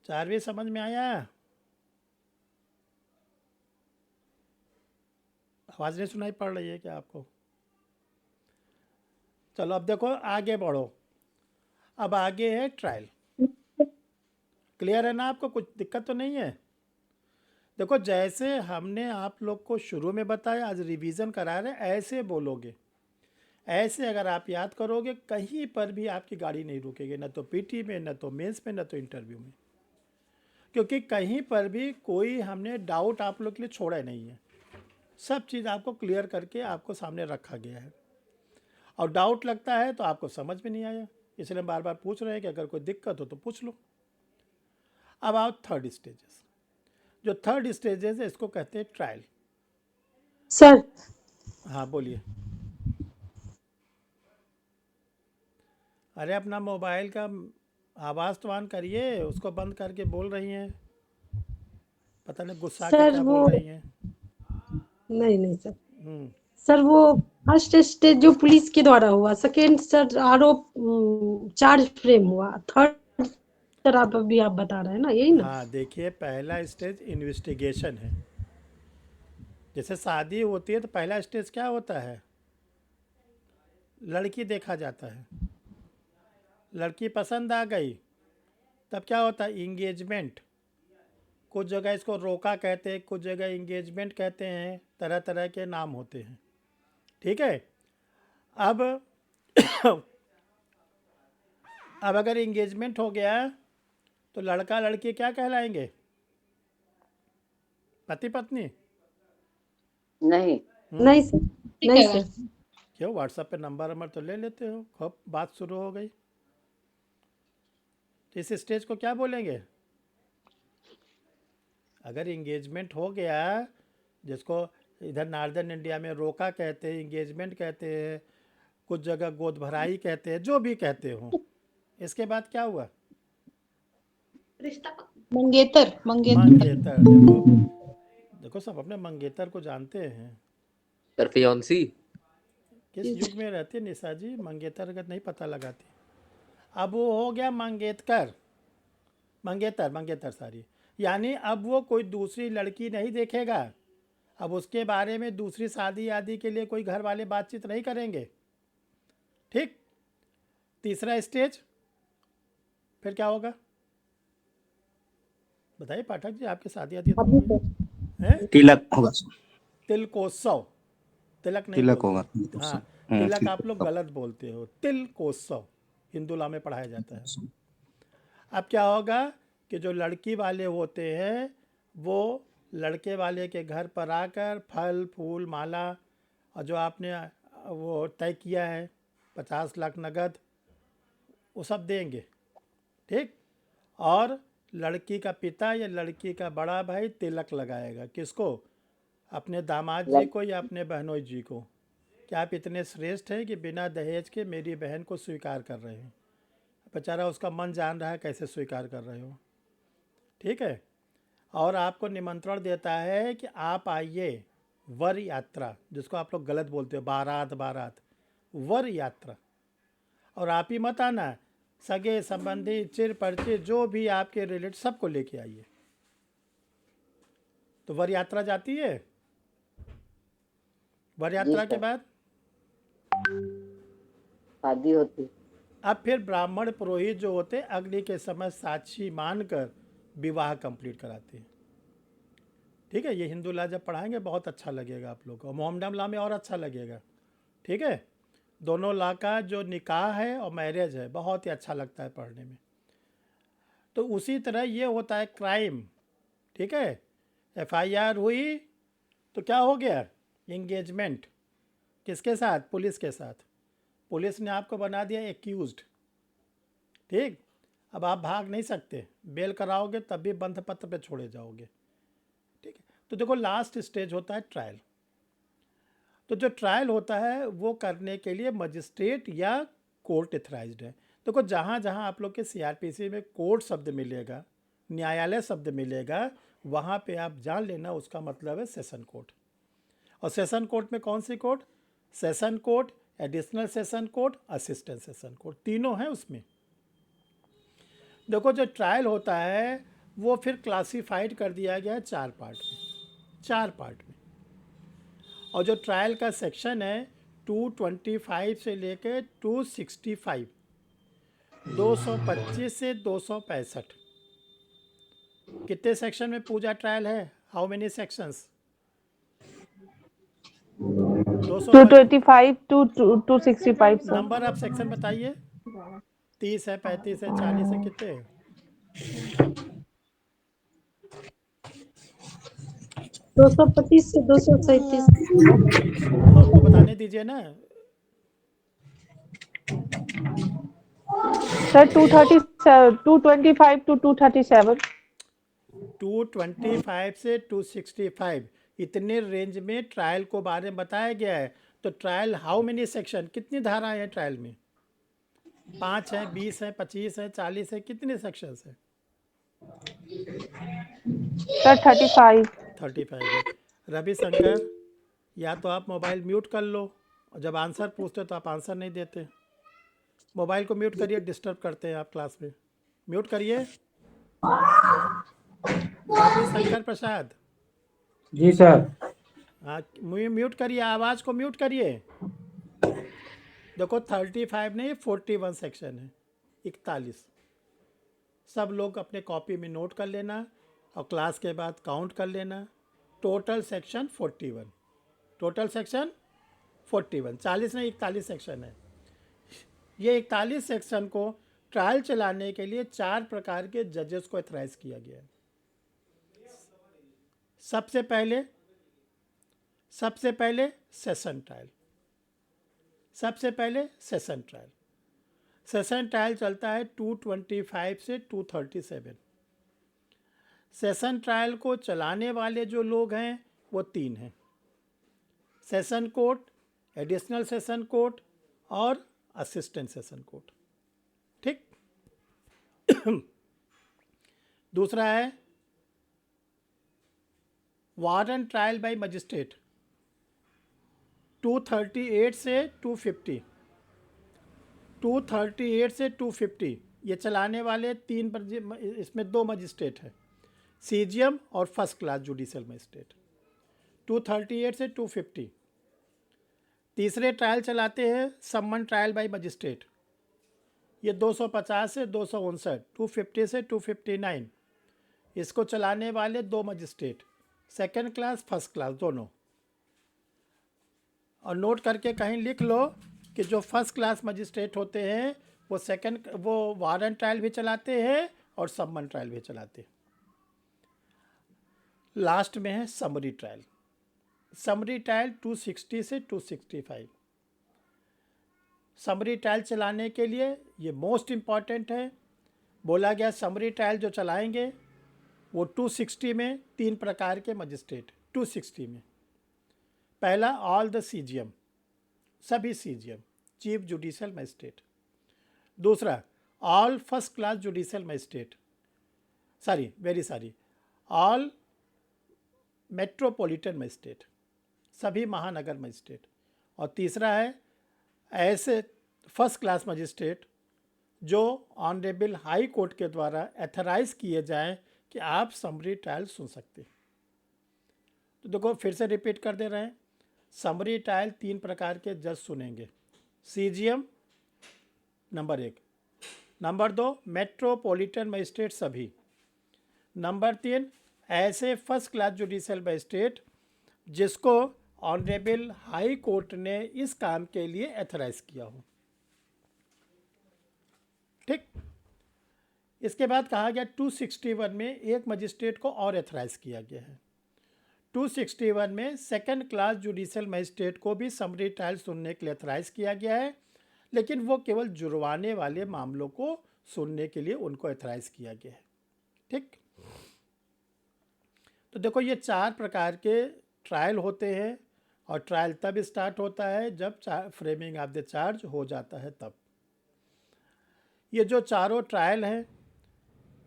S1: चारवी समझ में आया? आवाज़ नहीं सुनाई पड़ रही है क्या आपको? चलो अब देखो आगे बढ़ो। अब आगे है ट्रायल। क्लियर है ना आपको? कुछ दिक्कत तो नहीं है? देखो जैसे हमने आप लोग को शुरू में बताया, आज रिवीजन करा रहे, ऐसे बोलोगे। ऐसे अगर आप याद करोगे कहीं पर भी आपकी गाड़ी नहीं रुकेगी, न तो पीटी में, न तो मेंस में, न तो इंटरव्यू में। क्योंकि कहीं पर भी कोई हमने डाउट आप लोग के लिए छोड़ा नहीं है। सब चीज़ आपको क्लियर करके आपको सामने रखा गया है। और डाउट लगता है तो आपको समझ में नहीं आया, इसलिए हम बार बार पूछ रहे हैं कि अगर कोई दिक्कत हो तो पूछ लो। अब आओ 3rd स्टेजेस। जो 3rd स्टेजेस है इसको कहते हैं ट्रायल।
S6: सर
S1: हाँ बोलिए। अरे अपना मोबाइल का आवाज़ तो ऑन करिए, उसको बंद करके बोल रही हैं। पता नहीं गुस्सा के
S6: सर
S1: क्या
S6: वो
S1: बोल रही हैं।
S6: नहीं सर।
S1: हम्म,
S6: सर वो फर्स्ट स्टेज जो पुलिस के द्वारा हुआ, सेकेंड सर आरोप चार्ज फ्रेम हुआ, थर्ड सर आप बता रहे हैं ना, यही ना?
S1: हाँ देखिए पहला स्टेज इन्वेस्टिगेशन है। जैसे शादी होती है तो पहला स्टेज क्या होता है? लड़की देखा जाता है, लड़की पसंद आ गई, तब क्या होता है? इंगेजमेंट। कुछ जगह इसको रोका कहते हैं, कुछ जगह इंगेजमेंट कहते हैं, तरह तरह के नाम होते हैं। ठीक है। अब अब अगर इंगेजमेंट हो गया तो लड़का लड़की क्या कहलाएंगे? पति पत्नी?
S2: नहीं।
S6: नहीं सर। नहीं सर।
S1: क्यों? व्हाट्सएप पे नंबर तो ले लेते हो, खूब बात शुरू हो गई। तो इस स्टेज को क्या बोलेंगे? अगर इंगेजमेंट हो गया, जिसको इधर नॉर्दर्न इंडिया में रोका कहते हैं, इंगेजमेंट कहते हैं, कुछ जगह गोद भराई कहते हैं, जो भी कहते हो, इसके बाद क्या हुआ?
S7: मंगेतर मंगेतर
S1: मंगेतर। देखो देखो, सब अपने मंगेतर को जानते हैं।
S4: Sir fiancée.
S1: किस युग में रहती है निशा जी? मंगेतर अगर नहीं पता लगाती। अब वो हो गया मंगेतर, मंगेतर सारी, यानी अब वो कोई दूसरी लड़की नहीं देखेगा। अब उसके बारे में दूसरी शादी आदि के लिए कोई घर वाले बातचीत नहीं करेंगे। ठीक। तीसरा स्टेज फिर क्या होगा? बताइए पाठक जी, आपकी शादी आदि है?
S3: तिलक होगा।
S1: तिलकोत्सव। तिलक नहीं
S3: तिलक
S1: बोलते।
S3: होगा।
S1: हाँ, तिलक आप लोग गलत बोलते हो, तिलकोत्सव हिंदू लॉ में पढ़ाया जाता है। अब क्या होगा कि जो लड़की वाले होते हैं वो लड़के वाले के घर पर आकर फल फूल माला और जो आपने वो तय किया है 50 लाख नगद, वो सब देंगे। ठीक। और लड़की का पिता या लड़की का बड़ा भाई तिलक लगाएगा। किसको? अपने दामाद जी को या अपने बहनोई जी को। क्या आप इतने श्रेष्ठ हैं कि बिना दहेज के मेरी बहन को स्वीकार कर रहे हैं? बेचारा उसका मन जान रहा है कैसे स्वीकार कर रहे हो। ठीक है। और आपको निमंत्रण देता है कि आप आइए, वर यात्रा, जिसको आप लोग गलत बोलते हो, बारात, वर यात्रा। और आप ही मत आना, सगे संबंधी चिर परिचित जो भी आपके रिलेटिव सबको लेके आइए। तो वर यात्रा जाती है। वर यात्रा के बाद
S2: शादी होती।
S1: अब फिर ब्राह्मण पुरोहित जो होते अग्नि के समय साक्षी मानकर विवाह कंप्लीट कराते हैं। ठीक है। ये हिंदू लॉ जब पढ़ाएंगे बहुत अच्छा लगेगा आप लोग को, और मोहम्मदन लॉ में और अच्छा लगेगा। ठीक है। दोनों लॉ का जो निकाह है और मैरिज है बहुत ही अच्छा लगता है पढ़ने में। तो उसी तरह ये होता है क्राइम। ठीक है। FIR हुई तो क्या हो गया? इंगेजमेंट। किसके साथ? पुलिस के साथ। पुलिस ने आपको बना दिया एक्यूज्ड। ठीक। अब आप भाग नहीं सकते, बेल कराओगे तब भी बंध पत्र पे छोड़े जाओगे। ठीक है। तो देखो लास्ट स्टेज होता है ट्रायल। तो जो ट्रायल होता है वो करने के लिए मजिस्ट्रेट या कोर्ट एथराइज्ड है। देखो जहाँ जहाँ आप लोग के CRPC में कोर्ट शब्द मिलेगा, न्यायालय शब्द मिलेगा, वहाँ पे आप जान लेना उसका मतलब है सेशन कोर्ट। और सेशन कोर्ट में कौन सी court? Session court, additional session court, assistant session court, तीनों हैं उसमें। देखो जो ट्रायल होता है वो फिर क्लासिफाइड कर दिया गया है 4 पार्ट में, 4 पार्ट में। और जो ट्रायल का सेक्शन है 225 से लेकर 265, 225 से 265, कितने सेक्शन में पूजा ट्रायल है? How many sections?
S5: 225 to 265 sir.
S1: Number of section बताइए। 30 है, 35 है, 40 है, कितने हैं?
S6: 225 से 237।
S1: हमको बताने दीजिए ना।
S5: Sir 225 to 237।
S1: 225 से 265 इतने रेंज में ट्रायल को बारे में बताया गया है। तो ट्रायल हाउ मेनी सेक्शन, कितनी धाराएं हैं ट्रायल में? 5 है, 20 है, 25 है, 40 है, कितने सेक्शंस हैं?
S5: सर 35।
S1: 35 है। रविशंकर, या तो आप मोबाइल म्यूट कर लो, और जब आंसर पूछते तो आप आंसर नहीं देते। मोबाइल को म्यूट करिए, डिस्टर्ब करते हैं आप क्लास में। म्यूट करिए। रविशंकर प्रसाद।
S3: जी सर।
S1: हाँ, म्यूट करिए, आवाज़ को म्यूट करिए। देखो 35 नहीं 41 सेक्शन है, 41। सब लोग अपने कॉपी में नोट कर लेना और क्लास के बाद काउंट कर लेना। टोटल सेक्शन 41, टोटल सेक्शन 41, 40 नहीं 41 सेक्शन है। ये 41 सेक्शन को ट्रायल चलाने के लिए 4 प्रकार के जजेस को एथराइज किया गया है। सबसे पहले सेशन ट्रायल, सबसे पहले सेशन ट्रायल। सेशन ट्रायल चलता है 225 से 237। सेशन ट्रायल को चलाने वाले जो लोग हैं वो 3 हैं, session court, additional session court और असिस्टेंट सेशन कोर्ट। ठीक। दूसरा है वारंट ट्रायल बाय मजिस्ट्रेट 238 से 250, 238 से 250 ये चलाने वाले 3 इसमें 2 मजिस्ट्रेट हैं, सीजीएम और फर्स्ट क्लास जुडिशियल मजिस्ट्रेट। 238 से 250। तीसरे ट्रायल चलाते हैं सम्मन ट्रायल बाय मजिस्ट्रेट, ये 250 से 259, 250 से 259। इसको चलाने वाले 2 magistrate, second class first class दोनों। और नोट करके कहीं लिख लो कि जो फर्स्ट क्लास मजिस्ट्रेट होते हैं वो वारंट ट्रायल भी चलाते हैं और सम्मन ट्रायल भी चलाते हैं। लास्ट में है समरी ट्रायल। समरी ट्रायल 260 से 265। समरी ट्रायल चलाने के लिए ये मोस्ट इम्पॉर्टेंट है। बोला गया समरी ट्रायल जो चलाएंगे वो 260 में 3 प्रकार के मजिस्ट्रेट। 260 में पहला ऑल द सीजीएम, सभी सीजीएम चीफ जुडिशियल मजिस्ट्रेट। दूसरा all first class judicial magistrate, all metropolitan magistrate, सभी महानगर मजिस्ट्रेट। और तीसरा है ऐसे फर्स्ट क्लास मजिस्ट्रेट जो ऑनरेबल हाई कोर्ट के द्वारा एथराइज किए जाएं कि आप समरी ट्रायल सुन सकते हैं। तो देखो फिर से रिपीट कर दे रहे हैं, समरी ट्रायल 3 प्रकार के जज सुनेंगे। CGM number 1, number 2 metropolitan magistrate सभी, नंबर 3 ऐसे फर्स्ट क्लास जुडिशियल मजिस्ट्रेट जिसको ऑनरेबल हाई कोर्ट ने इस काम के लिए एथराइज किया हो। ठीक। इसके बाद कहा गया 261 में एक मजिस्ट्रेट को और एथराइज किया गया है। 261 में सेकंड क्लास जुडिशियल मजिस्ट्रेट को भी समरी ट्रायल सुनने के लिए एथराइज किया गया है, लेकिन वो केवल जुर्माने वाले मामलों को सुनने के लिए उनको एथराइज किया गया है। ठीक। तो देखो ये 4 प्रकार के ट्रायल होते हैं और ट्रायल तब स्टार्ट होता है जब फ्रेमिंग ऑफ द चार्ज हो जाता है तब। ये जो चारों ट्रायल हैं,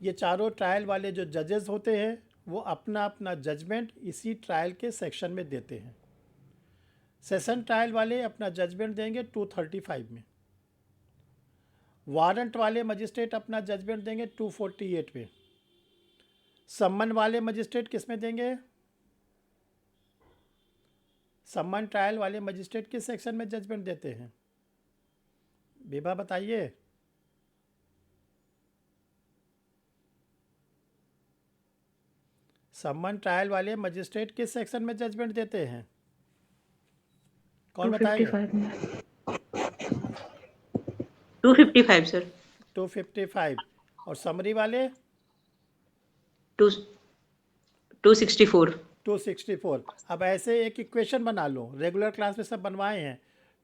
S1: ये चारों ट्रायल वाले जो जजेस होते हैं वो अपना अपना जजमेंट इसी ट्रायल के सेक्शन में देते हैं। सेशन ट्रायल वाले अपना जजमेंट देंगे 235 में, वारंट वाले मजिस्ट्रेट अपना जजमेंट देंगे 248 में, सम्मन वाले मजिस्ट्रेट किस में देंगे? सम्मन ट्रायल वाले मजिस्ट्रेट किस सेक्शन में जजमेंट देते हैं? विभा बताइए। सम्मन ट्रायल वाले मजिस्ट्रेट किस सेक्शन में जजमेंट देते हैं? कौन बताएगा?
S7: 255 सर।
S1: 255। और समरी वाले
S7: 264।
S1: 264। अब ऐसे एक इक्वेशन बना लो, रेगुलर क्लास में सब बनवाए हैं।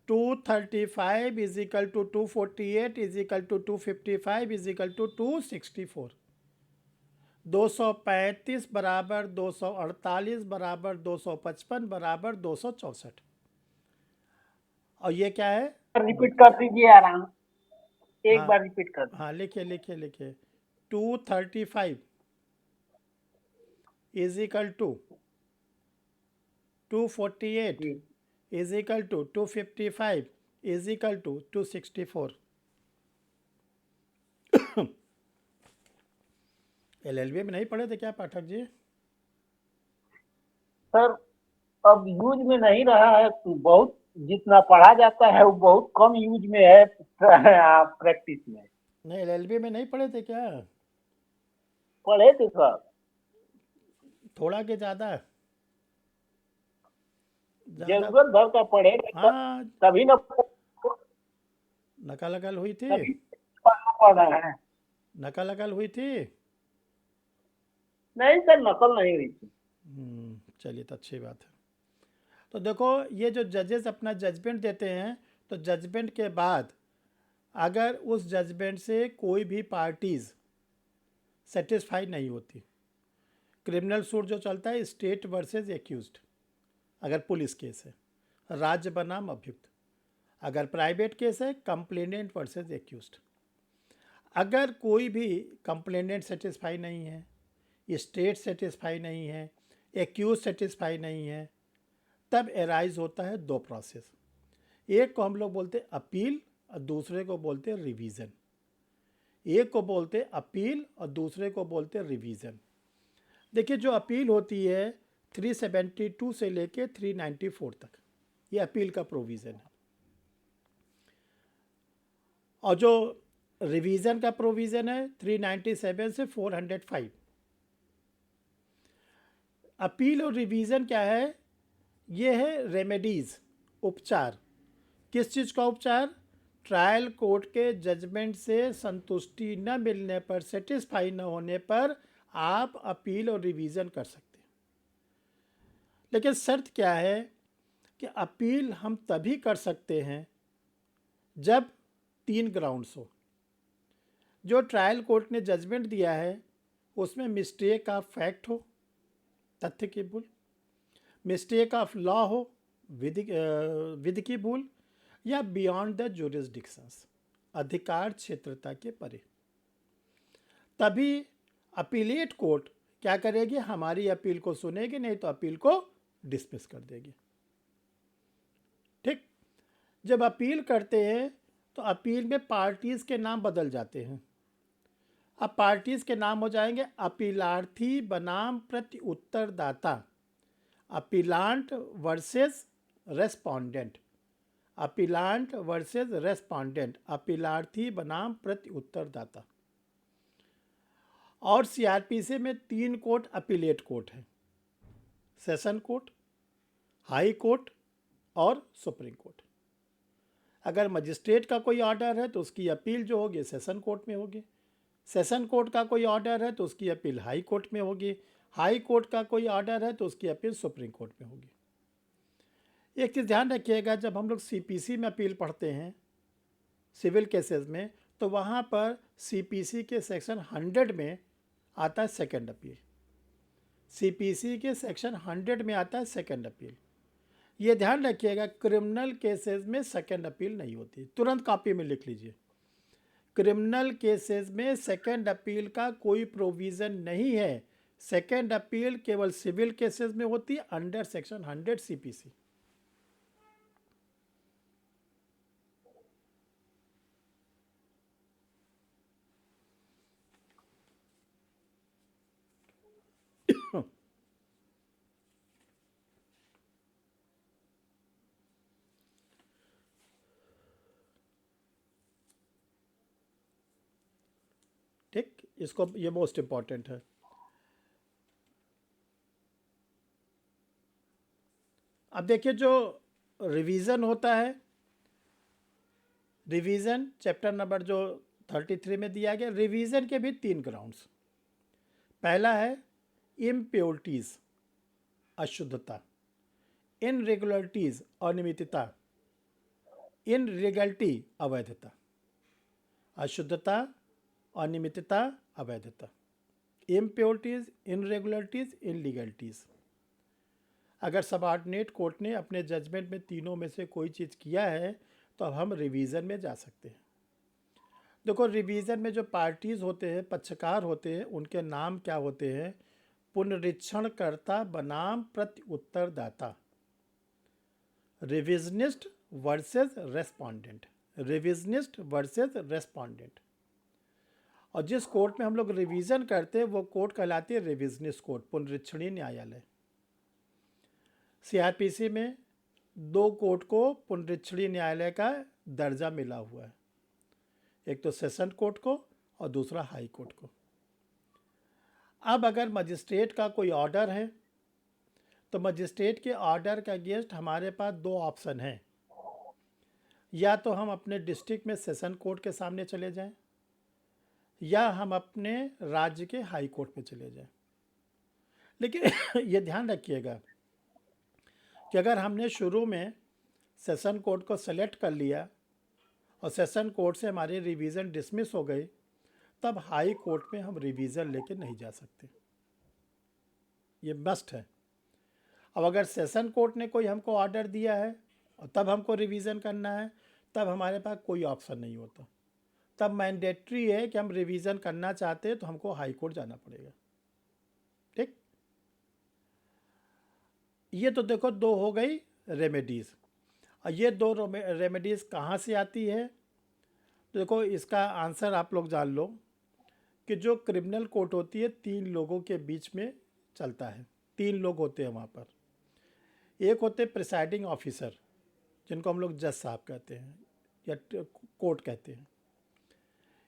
S1: 235 is equal to 248 is equal to 255 is equal to 264। 235 बराबर 248 बराबर 255 बराबर 264। और ये क्या है?
S3: रिपीट कर दीजिए आराम, एक
S1: हाँ,
S3: बार रिपीट कर दीजिए।
S1: हाँ लिखिए 235 इज इक्वल टू 248
S3: जी
S1: is equal to 255 is equal to 264। LLB में नहीं पढ़े थे क्या पाठक जी?
S3: सर, अब यूज में नहीं रहा है, बहुत जितना पढ़ा जाता है वो बहुत कम यूज में है प्रैक्टिस में।
S1: नहीं एलएलबी में नहीं पढ़े थे क्या?
S3: पढ़े थे सर,
S1: थोड़ा के ज़्यादा?
S3: जरूरत भर का पढ़े,
S1: हाँ,
S3: तभी न
S1: नकल अकल हुई थी?
S3: तभी पढ़ रहे हैं।
S1: नकल अकल हुई थी?
S3: नहीं सर, नकल नहीं हुई थी।
S1: चलिए तो अच्छी बात है। तो देखो ये जो जजेस अपना जजमेंट देते हैं तो जजमेंट के बाद अगर उस जजमेंट से कोई भी पार्टीज सेटिस्फाई नहीं होती। क्रिमिनल सूट जो चलता है स्टेट वर्सेस एक्यूज्ड, अगर पुलिस केस है, राज्य बनाम अभियुक्त। अगर प्राइवेट केस है कंप्लेनेंट वर्सेस एक्यूज्ड। अगर कोई भी कंप्लेनेंट सेटिस्फाई नहीं है, स्टेट सेटिस्फाई नहीं है, एक्यूज सेटिस्फाई नहीं है, तब एराइज होता है दो प्रोसेस। एक को हम लोग बोलते हैं अपील और दूसरे को बोलते हैं रिवीजन। एक को बोलते हैं अपील और दूसरे को बोलते हैं रिवीजन। देखिए जो अपील होती है 372 से लेके 394 तक, ये अपील का प्रोविज़न है। और जो रिवीजन का प्रोविज़न है 397 से 405। अपील और रिवीजन क्या है? ये है रेमेडीज़, उपचार। किस चीज़ का उपचार? ट्रायल कोर्ट के जजमेंट से संतुष्टि न मिलने पर, सेटिस्फाई न होने पर आप अपील और रिवीजन कर सकते हैं। लेकिन शर्त क्या है कि अपील हम तभी कर सकते हैं जब 3 ग्राउंड्स हो। जो ट्रायल कोर्ट ने जजमेंट दिया है उसमें मिस्टेक ऑफ फैक्ट हो, तथ्य की भूल, मिस्टेक ऑफ लॉ हो, विधि की भूल, या बियॉन्ड द जुरिस्डिक्शंस, अधिकार क्षेत्रता के परे। तभी अपीलेट कोर्ट क्या करेगी? हमारी अपील को सुनेगी, नहीं तो अपील को डिसमिस कर देगी। ठीक। जब अपील करते हैं तो अपील में पार्टीज़ के नाम बदल जाते हैं। अब पार्टीज़ के नाम हो जाएंगे अपीलार्थी बनाम प्रति उत्तरदाता, appellant versus respondent, appellant versus respondent, अपीलार्थी बनाम प्रति उत्तरदाता। और सीआरपीसी में 3 कोर्ट अपीलेट कोर्ट हैं, सेशन कोर्ट, हाई कोर्ट और सुप्रीम कोर्ट। अगर मजिस्ट्रेट का कोई ऑर्डर है तो उसकी अपील जो होगी सेशन कोर्ट में होगी। सेशन कोर्ट का कोई ऑर्डर है तो उसकी अपील हाई कोर्ट में होगी। हाई कोर्ट का कोई ऑर्डर है तो उसकी अपील सुप्रीम कोर्ट में होगी। एक चीज़ ध्यान रखिएगा, जब हम लोग सीपीसी में अपील पढ़ते हैं सिविल केसेस में, तो वहाँ पर सीपीसी के सेक्शन 100 में आता है सेकंड अपील। सीपीसी के सेक्शन 100 में आता है सेकंड अपील। ये ध्यान रखिएगा, क्रिमिनल केसेस में सेकंड अपील नहीं होती। तुरंत कॉपी में लिख लीजिए, क्रिमिनल केसेस में सेकंड अपील का कोई प्रोविज़न नहीं है। सेकंड अपील केवल सिविल केसेस में होती है अंडर सेक्शन 100 सीपीसी। ठीक, इसको ये मोस्ट इम्पॉर्टेंट है। अब देखिए जो रिवीजन होता है, रिवीजन चैप्टर नंबर जो 33 में दिया गया, रिवीजन के भी 3 ग्राउंड्स। पहला है इम्प्योरिटीज़, अशुद्धता, इनरेगुलरिटीज़, अनियमितता, इनलीगलिटी, अवैधता। अशुद्धता, अनियमितता, अवैधता, इम्प्योरिटीज़, इनरेगुलरिटीज़, इनलीगलिटीज़। अगर सबऑर्डिनेट कोर्ट ने अपने जजमेंट में तीनों में से कोई चीज़ किया है तो अब हम रिवीजन में जा सकते हैं। देखो रिवीजन में जो पार्टीज़ होते हैं, पक्षकार होते हैं, उनके नाम क्या होते हैं? पुनरीक्षणकर्ता बनाम प्रति उत्तरदाता, revisionist versus respondent, revisionist versus respondent. और जिस कोर्ट में हम लोग रिवीजन करते हैं वो कोर्ट कहलाती है रिविजनिस्ट कोर्ट, पुनरीक्षणीय न्यायालय। सीआरपीसी में 2 कोर्ट को पुनरीक्षणीय न्यायालय का दर्जा मिला हुआ है, एक तो सेशन कोर्ट को और दूसरा हाई कोर्ट को। अब अगर मजिस्ट्रेट का कोई ऑर्डर है तो मजिस्ट्रेट के ऑर्डर के अगेंस्ट हमारे पास 2 ऑप्शन हैं, या तो हम अपने डिस्ट्रिक्ट में सेशन कोर्ट के सामने चले जाएं, या हम अपने राज्य के हाई कोर्ट में चले जाएं। लेकिन ये ध्यान रखिएगा कि अगर हमने शुरू में सेशन कोर्ट को सेलेक्ट कर लिया और सेशन कोर्ट से हमारी रिवीजन डिसमिस हो गई, तब हाई कोर्ट में हम रिवीजन लेके नहीं जा सकते, ये मस्ट है। अब अगर सेशन कोर्ट ने कोई हमको ऑर्डर दिया है और तब हमको रिवीजन करना है, तब हमारे पास कोई ऑप्शन नहीं होता, तब मैंडेटरी है कि हम रिवीजन करना चाहते हैं तो हमको हाई कोर्ट जाना पड़ेगा। ठीक, ये तो देखो दो हो गई रेमेडीज़। और ये दो रेमेडीज़ कहाँ से आती है, तो देखो इसका आंसर आप लोग जान लो कि जो क्रिमिनल कोर्ट होती है 3 लोगों के बीच में चलता है। 3 लोग होते हैं वहाँ पर। एक होते प्रिसाइडिंग ऑफिसर, जिनको हम लोग जज साहब कहते हैं या कोर्ट कहते हैं।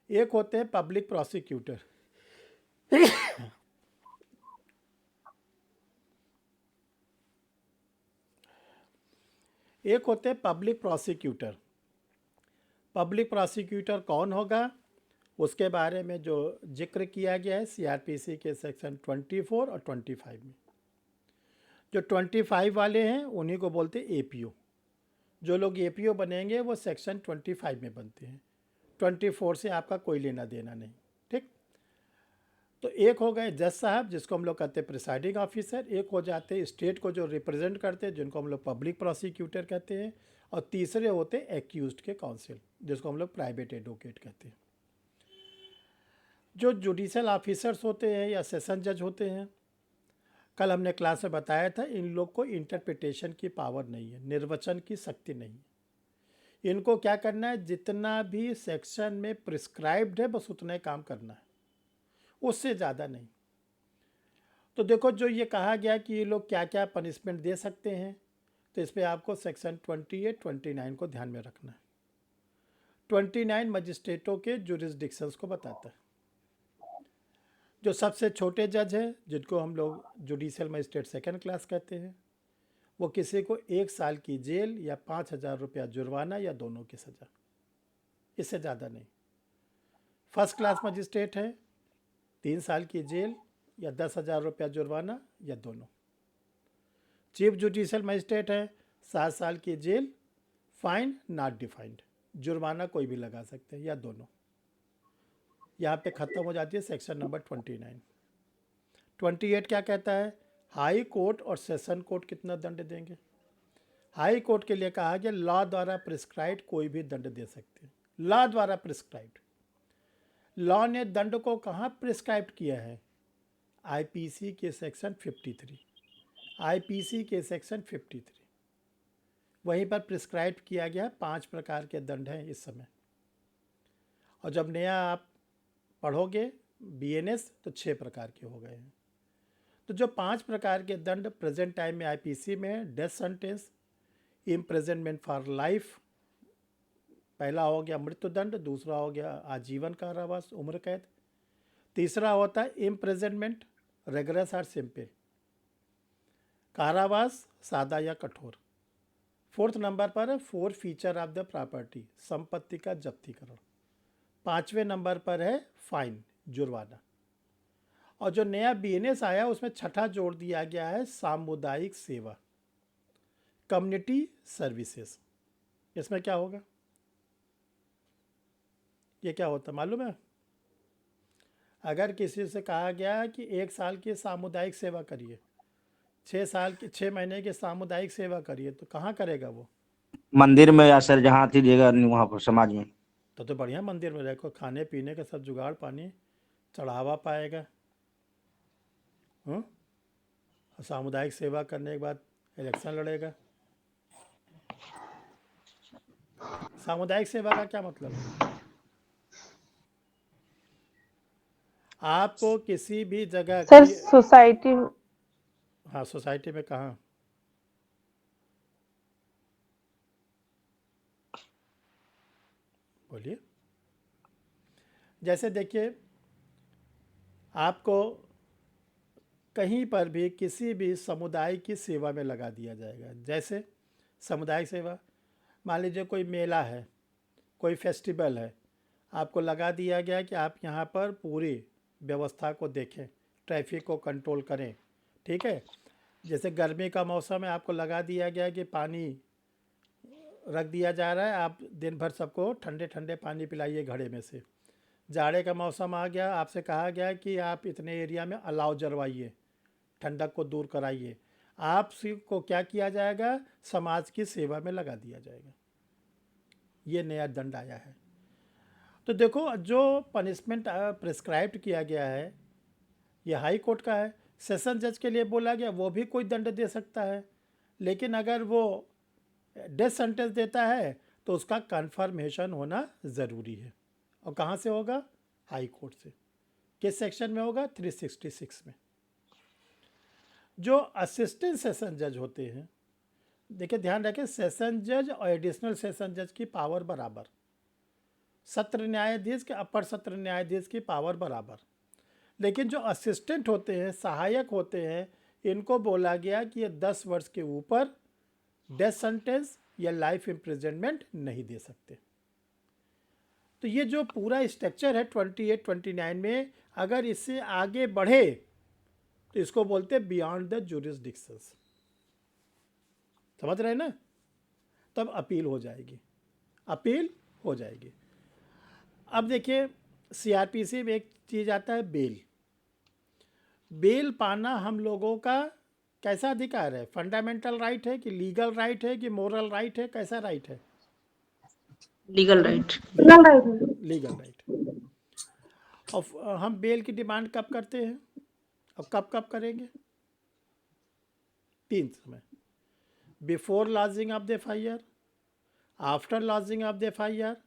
S1: एक होते हैं पब्लिक प्रोसिक्यूटर, एक होते हैं पब्लिक प्रोसिक्यूटर। पब्लिक प्रोसिक्यूटर कौन होगा, उसके बारे में जो जिक्र किया गया है सीआरपीसी के सेक्शन 24 और 25 में। जो 25 वाले हैं उन्हीं को बोलते हैं एपीओ। जो लोग एपीओ बनेंगे वो सेक्शन 25 में बनते हैं, 24 से आपका कोई लेना देना नहीं। ठीक, तो एक हो गए जज साहब, जिसको हम लोग कहते हैं प्रिसाइडिंग ऑफिसर। एक हो जाते हैं स्टेट को जो रिप्रेजेंट करते हैं, जिनको हम लोग पब्लिक प्रोसिक्यूटर कहते हैं। और तीसरे होते हैं एक्यूज्ड के काउंसिल, जिसको हम लोग प्राइवेट एडवोकेट कहते हैं। जो जुडिशल ऑफिसर्स होते हैं या सेशन जज होते हैं, कल हमने क्लास में बताया था, इन लोग को इंटरप्रिटेशन की पावर नहीं है, निर्वचन की शक्ति नहीं है। इनको क्या करना है, जितना भी सेक्शन में प्रिस्क्राइब्ड है बस उतना ही काम करना है, उससे ज़्यादा नहीं। तो देखो जो ये कहा गया कि ये लोग क्या क्या पनिशमेंट दे सकते हैं, तो इस पर आपको सेक्शन 28, 29 को ध्यान में रखना है। 29 मजिस्ट्रेटों के जुरिस्डिक्शंस को बताता है। जो सबसे छोटे जज हैं, जिनको हम लोग जुडिशियल मजिस्ट्रेट सेकंड क्लास कहते हैं, वो किसी को 1 साल की जेल या 5,000 रुपया जुर्माना या दोनों की सज़ा, इससे ज़्यादा नहीं। फर्स्ट क्लास मजिस्ट्रेट है 3 साल की जेल या 10,000 रुपया जुर्माना या दोनों। चीफ जुडिशियल मजिस्ट्रेट है 7 साल की जेल, फाइन नॉट डिफाइंड, जुर्माना कोई भी लगा सकते हैं या दोनों। यहाँ पे ख़त्म हो जाती है सेक्शन नंबर 29। 28 क्या कहता है, हाई कोर्ट और सेशन कोर्ट कितना दंड देंगे। हाई कोर्ट के लिए कहा गया लॉ द्वारा प्रिस्क्राइब्ड कोई भी दंड दे सकते हैं, लॉ द्वारा प्रिस्क्राइब्ड। लॉ ने दंड को कहाँ प्रिस्क्राइब किया है, आईपीसी के सेक्शन 53, आईपीसी के सेक्शन 53 वहीं पर प्रिस्क्राइब किया गया। 5 प्रकार के दंड हैं इस समय, और जब नया आप पढ़ोगे बीएनएस तो 6 प्रकार के हो गए हैं। तो जो 5 प्रकार के दंड प्रेजेंट टाइम में आईपीसी में है, death sentence, imprisonment for life, पहला हो गया मृत्युदंड, दूसरा हो गया आजीवन कारावास उम्र कैद, तीसरा होता है इम्प्रिजनमेंट रेगुलर और सिंपल, कारावास सादा या कठोर। 4th नंबर पर है 4 फीचर ऑफ द प्रॉपर्टी, संपत्ति का जब्तीकरण। 5वें नंबर पर है फाइन, जुर्माना। और जो नया बीएनएस आया उसमें 6ठा जोड़ दिया गया है सामुदायिक सेवा, कम्युनिटी सर्विसेज। इसमें क्या होगा, ये क्या होता मालूम है, अगर किसी से कहा गया कि 1 साल की सामुदायिक सेवा करिए, 6 महीने की सामुदायिक सेवा करिए, तो कहाँ करेगा वो,
S8: मंदिर में या सर जहाँ थी जगह वहाँ पर समाज में।
S1: तो बढ़िया मंदिर में रहकर खाने पीने का सब जुगाड़, पानी चढ़ावा पाएगा। सामुदायिक सेवा करने के बाद इलेक्शन लड़ेगा। सामुदायिक सेवा का क्या मतलब है, आपको किसी भी जगह
S5: सर
S1: की,
S5: सोसाइटी,
S1: हाँ सोसाइटी में कहाँ, बोलिए। जैसे देखिए, आपको कहीं पर भी किसी भी समुदाय की सेवा में लगा दिया जाएगा। जैसे सामुदायिक सेवा, मान लीजिए कोई मेला है, कोई फेस्टिवल है, आपको लगा दिया गया कि आप यहाँ पर पूरी व्यवस्था को देखें, ट्रैफिक को कंट्रोल करें, ठीक है। जैसे गर्मी का मौसम है, आपको लगा दिया गया कि पानी रख दिया जा रहा है, आप दिन भर सबको ठंडे ठंडे पानी पिलाइए घड़े में से। जाड़े का मौसम आ गया, आपसे कहा गया कि आप इतने एरिया में अलाव जलवाइए, ठंडक को दूर कराइए। आप को क्या किया जाएगा, समाज की सेवा में लगा दिया जाएगा। ये नया दंड आया है। तो देखो, जो पनिशमेंट प्रिस्क्राइब किया गया है ये हाई कोर्ट का है। सेशन जज के लिए बोला गया वो भी कोई दंड दे सकता है, लेकिन अगर वो डेथ सेंटेंस देता है तो उसका कन्फर्मेशन होना ज़रूरी है। और कहाँ से होगा, हाई कोर्ट से। किस सेक्शन में होगा, 366 में। जो असिस्टेंट सेशन जज होते हैं, देखिए ध्यान रखें, सेशन जज और एडिशनल सेशन जज की पावर बराबर, सत्र न्यायाधीश के अपर सत्र न्यायाधीश की पावर बराबर। लेकिन जो असिस्टेंट होते हैं, सहायक होते हैं, इनको बोला गया कि ये 10 वर्ष के ऊपर डेथ सेंटेंस या लाइफ इम्प्रिजनमेंट नहीं दे सकते। तो ये जो पूरा स्ट्रक्चर है 28, 29 में, अगर इससे आगे बढ़े तो इसको बोलते हैं बियॉन्ड द जुरिस्डिक्शंस। समझ रहे हैं ना? तब अपील हो जाएगी, अपील हो जाएगी। अब देखिए, सीआरपीसी में एक चीज़ आता है बेल। बेल पाना हम लोगों का कैसा अधिकार है, फंडामेंटल राइट है कि लीगल राइट है कि मोरल राइट है, कैसा राइट है?
S7: Legal right.
S1: Legal right. और हम बेल की डिमांड कब करते हैं और कब कब करेंगे? 3 समय: before lodging of the FIR, after lodging of the FIR,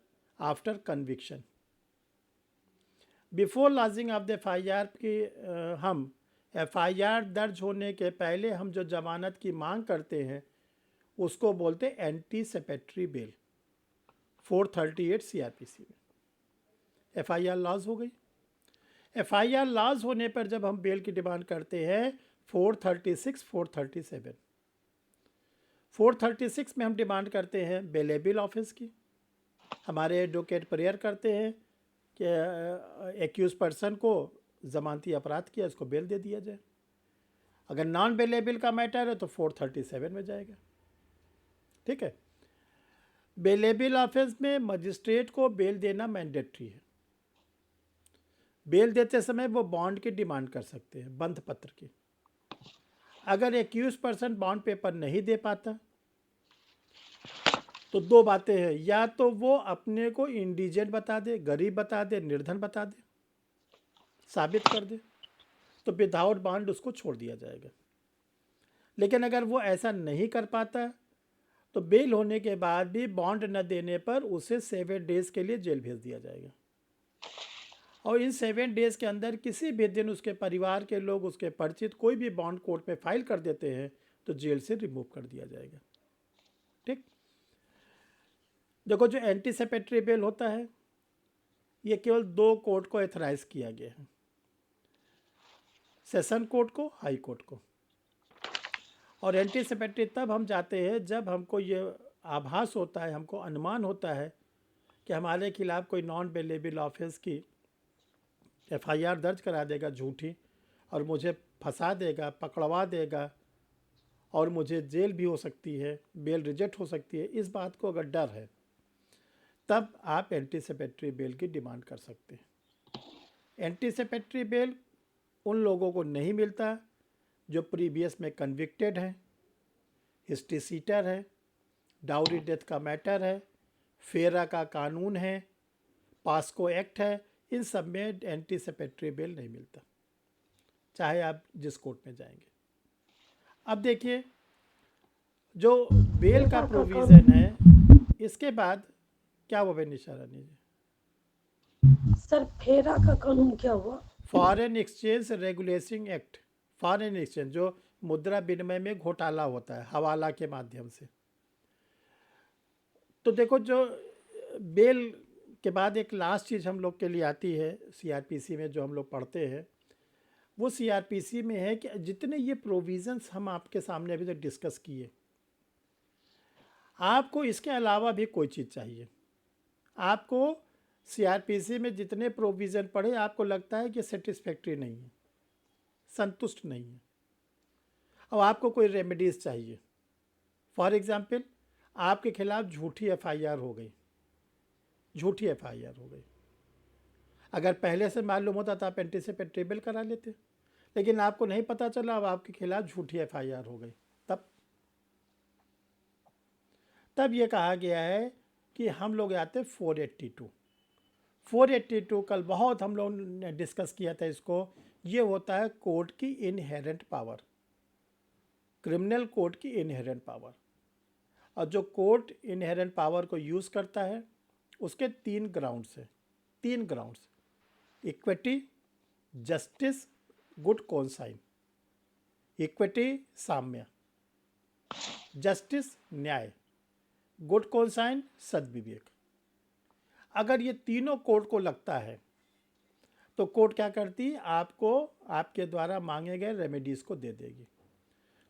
S1: after conviction. Before lodging of the FIR की हम एफआईआर दर्ज होने के पहले हम जो जमानत की मांग करते हैं उसको बोलते हैं एंटीसिपेटरी बेल। 438 सीआरपीसी में एफआईआर लॉज हो गई। एफआईआर लॉज होने पर जब हम बेल की डिमांड करते हैं 436, 437, 436 में हम डिमांड करते हैं बेलेबल ऑफिस की। हमारे एडवोकेट प्रेयर करते हैं कि एक्यूज पर्सन को जमानती अपराध किया, इसको बेल दे दिया जाए। अगर नॉन बेलेबल का मैटर है तो 437 में जाएगा। ठीक है। बेलेबल ऑफिस में मजिस्ट्रेट को बेल देना मैंडेटरी है। बेल देते समय वो बॉन्ड की डिमांड कर सकते हैं, बंध पत्र की। अगर एक्यूज पर्सन बॉन्ड पेपर नहीं दे पाता तो 2 बातें हैं, या तो वो अपने को इंडिजेंट बता दे, गरीब बता दे, निर्धन बता दे, साबित कर दे, तो विदाउट बॉन्ड उसको छोड़ दिया जाएगा। लेकिन अगर वो ऐसा नहीं कर पाता तो बेल होने के बाद भी बॉन्ड न देने पर उसे 7 डेज के लिए जेल भेज दिया जाएगा। और इन 7 डेज के अंदर किसी भी दिन उसके परिवार के लोग, उसके परिचित कोई भी बॉन्ड कोर्ट में फाइल कर देते हैं तो जेल से रिमूव कर दिया जाएगा। ठीक। देखो, जो एंटीसिपेटरी बेल होता है ये केवल 2 कोर्ट को एथराइज किया गया है, सेशन कोर्ट को, हाई कोर्ट को। और एंटीसिपेटरी तब हम जाते हैं जब हमको ये आभास होता है, हमको अनुमान होता है कि हमारे खिलाफ कोई नॉन बेलेबल ऑफिस की एफआईआर दर्ज करा देगा झूठी, और मुझे फंसा देगा, पकड़वा देगा, और मुझे जेल भी हो सकती है, बेल रिजेक्ट हो सकती है। इस बात को अगर डर है तब आप एंटीसिपेटरी बेल की डिमांड कर सकते हैं। एंटीसिपेटरी बेल उन लोगों को नहीं मिलता जो प्रीवियस में कन्विक्टेड है, हिस्ट्री सीटर है, डाउरी डेथ का मैटर है, फेरा का कानून है, पास्को एक्ट है। इन सब में एंटीसिपेटरी बेल नहीं मिलता, चाहे आप जिस कोर्ट में जाएंगे। अब देखिए, जो बेल का प्रोविज़न है, इसके बाद क्या हुआ निशा रानी जी?
S6: सर फेरा का कानून क्या हुआ?
S1: Foreign exchange regulation act. Foreign exchange, जो मुद्रा विनिमय में घोटाला होता है हवाला के माध्यम से। तो देखो, जो बेल के बाद एक लास्ट चीज़ हम लोग के लिए आती है सीआरपीसी में, जो हम लोग पढ़ते हैं, वो सीआरपीसी में है कि जितने ये प्रोविज़न्स हम आपके सामने अभी तक डिस्कस किए, आपको इसके अलावा भी कोई चीज़ चाहिए। आपको सीआरपीसी में जितने प्रोविज़न पढ़े, आपको लगता है कि सेटिस्फैक्ट्री नहीं है, संतुष्ट नहीं है, और आपको कोई रेमेडीज़ चाहिए। फॉर एग्ज़ाम्पल, आपके खिलाफ झूठी एफआईआर हो गई, झूठी एफआईआर हो गई। अगर पहले से मालूम होता तो आप एंटीसिपेटेबल करा लेते, लेकिन आपको नहीं पता चला, अब आपके खिलाफ झूठी एफआईआर हो गई। तब ये कहा गया है कि हम लोग आते 482 कल बहुत हम लोग ने डिस्कस किया था इसको। ये होता है कोर्ट की इनहेरेंट पावर, क्रिमिनल कोर्ट की इनहेरेंट पावर। और जो कोर्ट इनहेरेंट पावर को यूज़ करता है उसके 3 ग्राउंड्स हैं, 3 grounds: equity, justice, good conscience. Equity साम्य, जस्टिस न्याय, गुड कॉन्साइन सद्विवेक। अगर ये तीनों कोर्ट को लगता है तो कोर्ट क्या करती है, आपको आपके द्वारा मांगे गए रेमेडीज़ को दे देगी।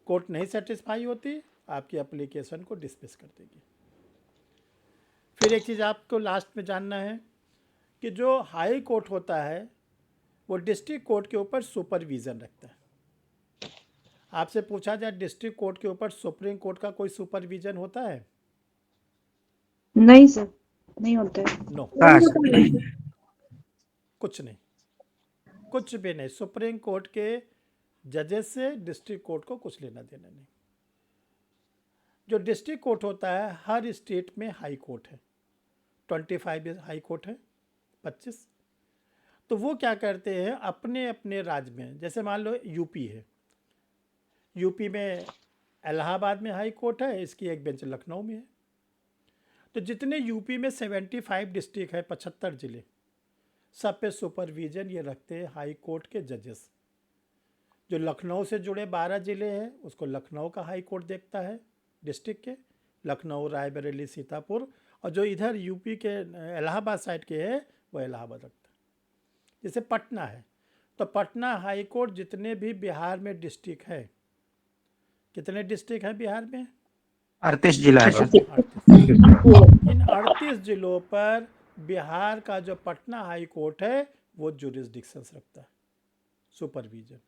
S1: कोर्ट नहीं सेटिस्फाई होती, आपकी एप्लीकेशन को डिसमिस कर देगी। फिर एक चीज़ आपको लास्ट में जानना है कि जो हाई कोर्ट होता है वो डिस्ट्रिक्ट कोर्ट के ऊपर सुपरविज़न रखता है। आपसे पूछा जाए डिस्ट्रिक्ट कोर्ट के ऊपर सुप्रीम कोर्ट का कोई सुपरविज़न होता है?
S7: नहीं सर, नहीं होता है।
S1: नो, कुछ नहीं, कुछ भी नहीं। सुप्रीम कोर्ट के जजेस से डिस्ट्रिक्ट कोर्ट को कुछ लेना देना नहीं। जो डिस्ट्रिक्ट कोर्ट होता है, हर स्टेट में हाई कोर्ट है, 25 हाई कोर्ट है, 25। तो वो क्या करते हैं, अपने अपने राज्य में, जैसे मान लो यूपी है, यूपी में इलाहाबाद में हाई कोर्ट है, इसकी एक बेंच लखनऊ में है। तो जितने यूपी में 75 डिस्ट्रिक्ट है, 75 ज़िले, सब पे सुपरविजन ये रखते हैं हाई कोर्ट के जजेस। जो लखनऊ से जुड़े 12 ज़िले हैं उसको लखनऊ का हाई कोर्ट देखता है, डिस्ट्रिक्ट के, लखनऊ, रायबरेली, सीतापुर। और जो इधर यूपी के इलाहाबाद साइड के है वो इलाहाबाद रखता है। जैसे पटना है तो पटना हाई कोर्ट जितने भी बिहार में डिस्ट्रिक्ट है, कितने डिस्ट्रिक्ट हैं बिहार में?
S8: 38 जिला है सर।
S1: 38। इन 38 जिलों पर बिहार का जो पटना हाई कोर्ट है वो जुरिस्डिक्शंस रखता है, सुपरविजन।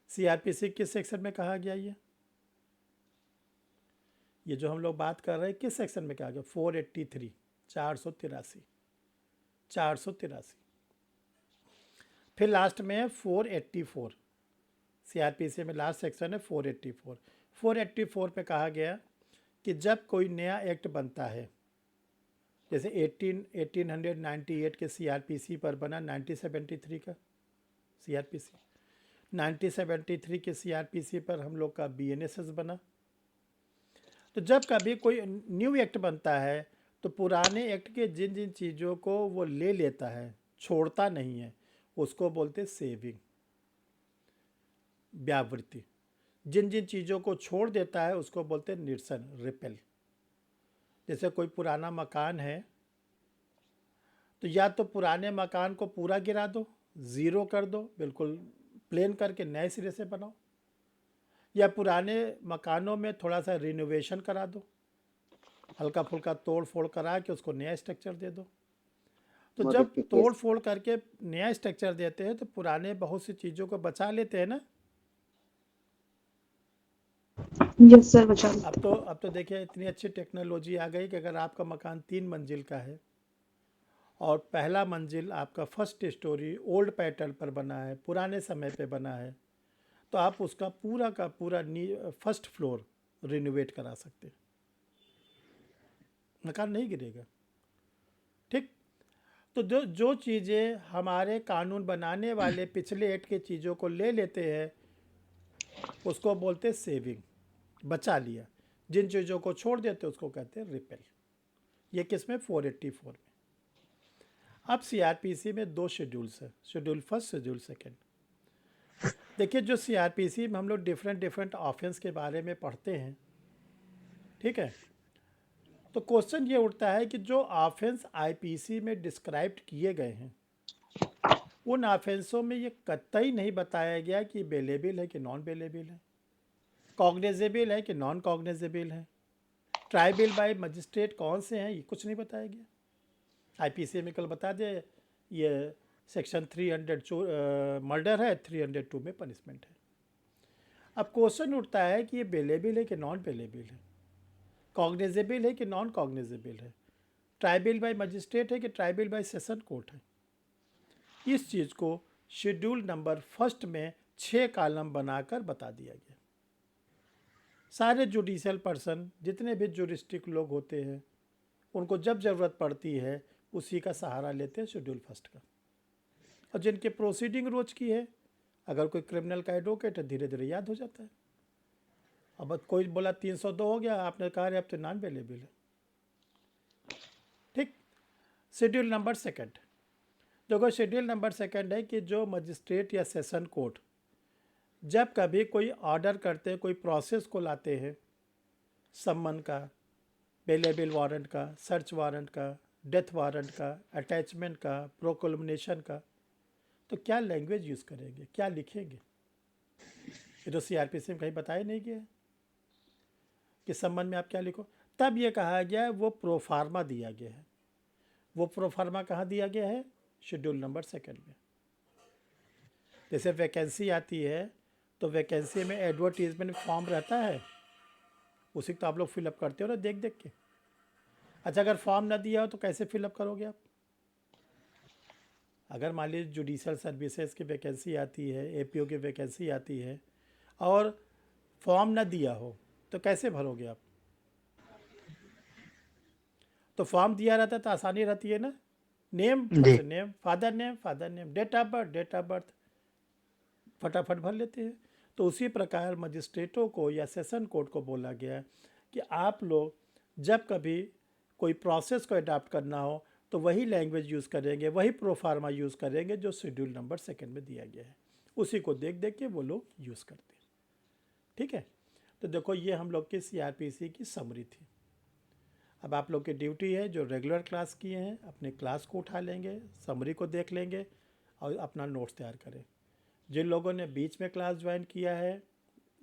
S1: सीआरपीसी किस सेक्शन में कहा गया? ये जो हम लोग बात कर रहे हैं किस सेक्शन में कहा गया? 483, 483। फिर लास्ट में है 484, सीआरपीसी में लास्ट सेक्शन है 484। 484 पे कहा गया कि जब कोई नया एक्ट बनता है, जैसे 1898 के सीआरपीसी पर बना 1973 का सीआरपीसी, 1973 के सीआरपीसी पर हम लोग का बीएनएसएस बना। तो जब कभी कोई न्यू एक्ट बनता है तो पुराने एक्ट के जिन जिन चीज़ों को वो ले लेता है, छोड़ता नहीं है, उसको बोलते सेविंग, व्यावृत्ति। जिन जिन चीज़ों को छोड़ देता है उसको बोलते निरसन, रिपेल। जैसे कोई पुराना मकान है तो या तो पुराने मकान को पूरा गिरा दो, ज़ीरो कर दो, बिल्कुल प्लेन करके नए सिरे से बनाओ, या पुराने मकानों में थोड़ा सा रिनोवेशन करा दो, हल्का फुल्का तोड़ फोड़ करा के उसको नया स्ट्रक्चर दे दो। तो जब तोड़ फोड़ करके नया स्ट्रक्चर देते हैं तो पुराने बहुत सी चीज़ों को बचा लेते हैं ना।
S7: यस सर, बचा लो।
S1: अब तो देखिए इतनी अच्छी टेक्नोलॉजी आ गई कि अगर आपका मकान 3 मंजिल का है और पहला मंजिल आपका फर्स्ट स्टोरी ओल्ड पैटर्न पर बना है, पुराने समय पे बना है, तो आप उसका पूरा का पूरा फर्स्ट फ्लोर रिनोवेट करा सकते हैं, मकान नहीं गिरेगा। ठीक। तो जो चीज़ें हमारे कानून बनाने वाले पिछले एक्ट के चीज़ों को ले लेते हैं उसको बोलते सेविंग, बचा लिया। जिन चीज़ों को छोड़ देते उसको कहते हैं रिपेल। ये किस में? 484 में। अब सीआरपीसी में 2 शेड्यूल्स है, शेड्यूल फर्स्ट, शेड्यूल सेकेंड। देखिए जो सीआरपीसी में हम लोग डिफरेंट ऑफेंस के बारे में पढ़ते हैं, ठीक है, तो क्वेश्चन ये उठता है कि जो ऑफेंस आईपीसी में डिस्क्राइब किए गए हैं उन ऑफेंसों में ये कतई नहीं बताया गया कि बेलेबल है कि नॉन बेलेबल है, कॉग्निजेबल है कि नॉन कॉग्निजेबल है, ट्राइबल बाय मजिस्ट्रेट कौन से हैं, ये कुछ नहीं बताया गया। आईपीसी में कल बता दे ये सेक्शन 300 मर्डर है, 302 में पनिशमेंट है। अब क्वेश्चन उठता है कि ये बेलेबल है कि नॉन बेलेबल है। कॉग्निजेबल है कि नॉन कॉग्निजेबल है, ट्राइबल बाय मजिस्ट्रेट है कि ट्राइबल बाय सेशन कोर्ट है। इस चीज़ को शेड्यूल नंबर 1 में 6 कॉलम बनाकर बता दिया गया। सारे जुडिशियल पर्सन जितने भी जुरिस्टिक लोग होते हैं उनको जब ज़रूरत पड़ती है उसी का सहारा लेते हैं शेड्यूल 1 का। और जिनके प्रोसीडिंग रोज की है, अगर कोई क्रिमिनल का एडवोकेट है धीरे धीरे याद हो जाता है। अब कोई बोला 302 हो गया, आपने कहा अब तो नॉन अवेलेबल है। ठीक। शेड्यूल नंबर 2 देखो, शेड्यूल नंबर 2 है कि जो मजिस्ट्रेट या सेशन कोर्ट जब कभी कोई ऑर्डर करते हैं, कोई प्रोसेस को लाते हैं, सम्मन का, बेलेबल वारंट का, सर्च वारंट का, डेथ वारंट का, अटैचमेंट का, प्रोक्लेमेशन का, तो क्या लैंग्वेज यूज़ करेंगे, क्या लिखेंगे? ये तो सीआरपीसी में कहीं बताया नहीं गया है कि सम्मन में आप क्या लिखो। तब ये कहा गया है, वो प्रोफार्मा दिया गया है। वो प्रोफार्मा कहाँ दिया गया है? शेड्यूल नंबर 2 में। जैसे वैकेंसी आती है तो वैकेंसी में एडवर्टीजमेंट फॉर्म रहता है, उसी को तो आप लोग फिलअप करते हो ना देख देख के। अच्छा, अगर फॉर्म ना दिया हो तो कैसे फिलअप करोगे आप? अगर मान लीजिए जुडिशल सर्विसेज की वैकेंसी आती है, एपीओ की वैकेंसी आती है और फॉर्म ना दिया हो तो कैसे भरोगे आप? तो फॉर्म दिया रहता है तो आसानी रहती है ना, name name, father name, date of birth फटाफट भर लेते हैं। तो उसी प्रकार मजिस्ट्रेटों को या सेशन कोर्ट को बोला गया कि आप लोग जब कभी कोई प्रोसेस को अडॉप्ट करना हो तो वही लैंग्वेज यूज़ करेंगे, वही प्रोफार्मा यूज़ करेंगे जो शेड्यूल नंबर 2 में दिया गया है, उसी को देख देख के वो लोग यूज़ करते हैं। ठीक है, तो देखो ये हम लोग की सीआरपीसी की समरी थी। अब आप लोग की ड्यूटी है, जो रेगुलर क्लास किए हैं अपने क्लास को उठा लेंगे, समरी को देख लेंगे और अपना नोट्स तैयार करें। जिन लोगों ने बीच में क्लास ज्वाइन किया है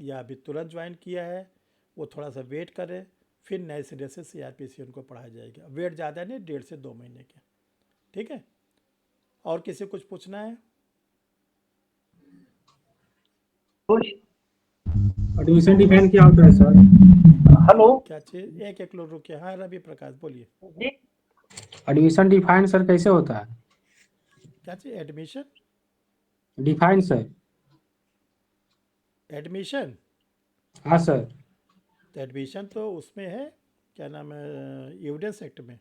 S1: या अभी तुरंत ज्वाइन किया है वो थोड़ा सा वेट करें, फिर नए सिरे से सीआरपीसी उनको पढ़ाया जाएगा। वेट ज़्यादा नहीं, 1.5 से 2 महीने के। ठीक है, और किसी कुछ पूछना है?
S9: एडमिशन डिफाइन क्या होता है सर?
S3: हेलो
S1: क्या चीज़? एक लोग रुके। हाँ रवि प्रकाश बोलिए।
S3: जी,
S9: एडमिशन डिफाइन सर कैसे होता है?
S1: क्या चीज़? Admission
S9: define sir.
S1: एडमिशन
S9: हाँ सर।
S1: तो एडमिशन तो उसमें है, क्या नाम है, एविडेंस एक्ट में।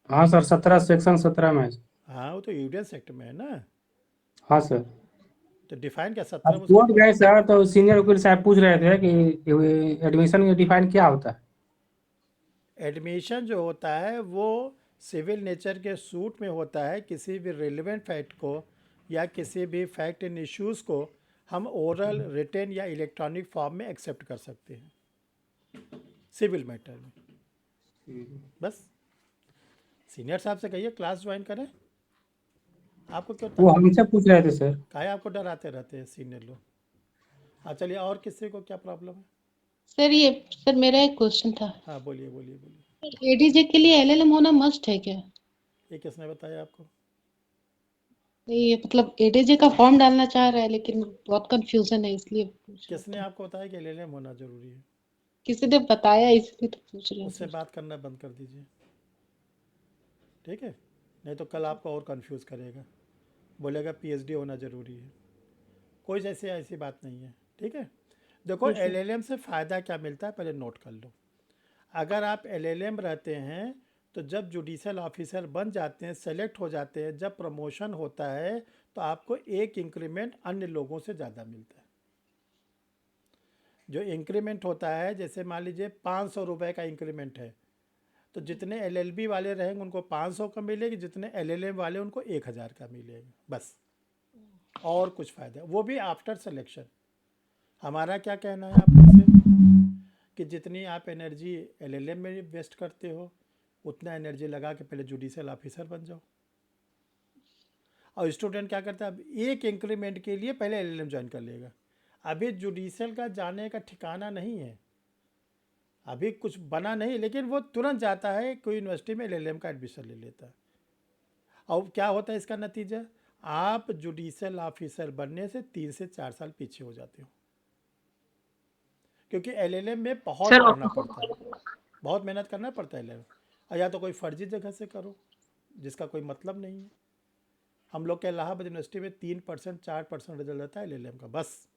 S9: हाँ सर, 17 सेक्शन 17 में।
S1: हाँ वो तो एविडेंस एक्ट में है ना।
S9: हाँ सर।
S1: तो डिफाइन क्या
S9: अब
S1: 17
S9: कोर्ट गए सर तो सीनियर वकील साहब पूछ रहे थे कि एडमिशन डिफाइन क्या होता है?
S1: एडमिशन जो होता है वो सिविल नेचर के सूट में होता है। किसी भी रिलेवेंट फैक्ट को या किसी भी फैक्ट इन इश्यूज़ को हम ओरल, रिटन या इलेक्ट्रॉनिक फॉर्म में एक्सेप्ट कर सकते हैं सिविल मैटर में। बस सीनियर साहब से कहिए क्लास ज्वाइन करें। आपको क्यों
S9: वो हमसे पूछ रहे थे सर।
S1: काहे आपको डराते रहते हैं सीनियर लोग? हाँ चलिए, और किसी को क्या प्रॉब्लम है?
S10: सर मेरा एक क्वेश्चन था।
S1: हाँ बोलिए बोलिए बोलिए।
S10: एडीजे के लिए एलएलएम होना मस्ट है क्या?
S1: ये किसने बताया आपको?
S10: ये मतलब एडीजे का फॉर्म डालना चाह रहा है लेकिन बहुत कंफ्यूजन है इसलिए पूछ रहा
S1: किसने
S10: था।
S1: आपको बताया कि एलएलएम होना जरूरी है?
S10: किसी ने बताया इसलिए तो पूछ रहे
S1: उससे
S10: हैं।
S1: बात करना बंद कर दीजिए, ठीक है? नहीं तो कल आपको और कंफ्यूज करेगा, बोलेगा पीएचडी होना ज़रूरी है। कोई जैसे ऐसी बात नहीं है, ठीक है? देखो एलएलएम से फ़ायदा क्या मिलता है पहले नोट कर लो। अगर आप एलएलएम रहते हैं तो जब जुडिशियल ऑफिसर बन जाते हैं, सेलेक्ट हो जाते हैं, जब प्रमोशन होता है तो आपको एक इंक्रीमेंट अन्य लोगों से ज़्यादा मिलता है। जो इंक्रीमेंट होता है, जैसे मान लीजिए 500 रुपये का इंक्रीमेंट है तो जितने एलएलबी वाले रहेंगे उनको 500 का मिलेगी, जितने एलएलएम वाले उनको 1000 का मिलेगा, बस। और कुछ फ़ायदा, वो भी आफ्टर सिलेक्शन। हमारा क्या कहना है आप लोग से कि जितनी आप एनर्जी एलएलएम में वेस्ट करते हो उतना एनर्जी लगा के पहले जुडिशियल ऑफिसर बन जाओ। और स्टूडेंट क्या करता है, अब एक इंक्रीमेंट के लिए पहले एलएलएम ज्वाइन कर लेगा। अभी जुडिशियल का जाने का ठिकाना नहीं है, अभी कुछ बना नहीं, लेकिन वो तुरंत जाता है कोई यूनिवर्सिटी में एलएलएम का एडमिशन ले लेता है। और क्या होता है इसका नतीजा, आप जुडिशियल ऑफिसर बनने से 3 से 4 साल पीछे हो जाते हो, क्योंकि एलएलएम में बहुत पढ़ना पड़ता है, बहुत मेहनत करना पड़ता है 11। और या तो कोई फर्जी जगह से करो जिसका कोई मतलब नहीं है। हम लोग के इलाहाबाद यूनिवर्सिटी में 3% 4% रिजल्ट आता है LLM का, बस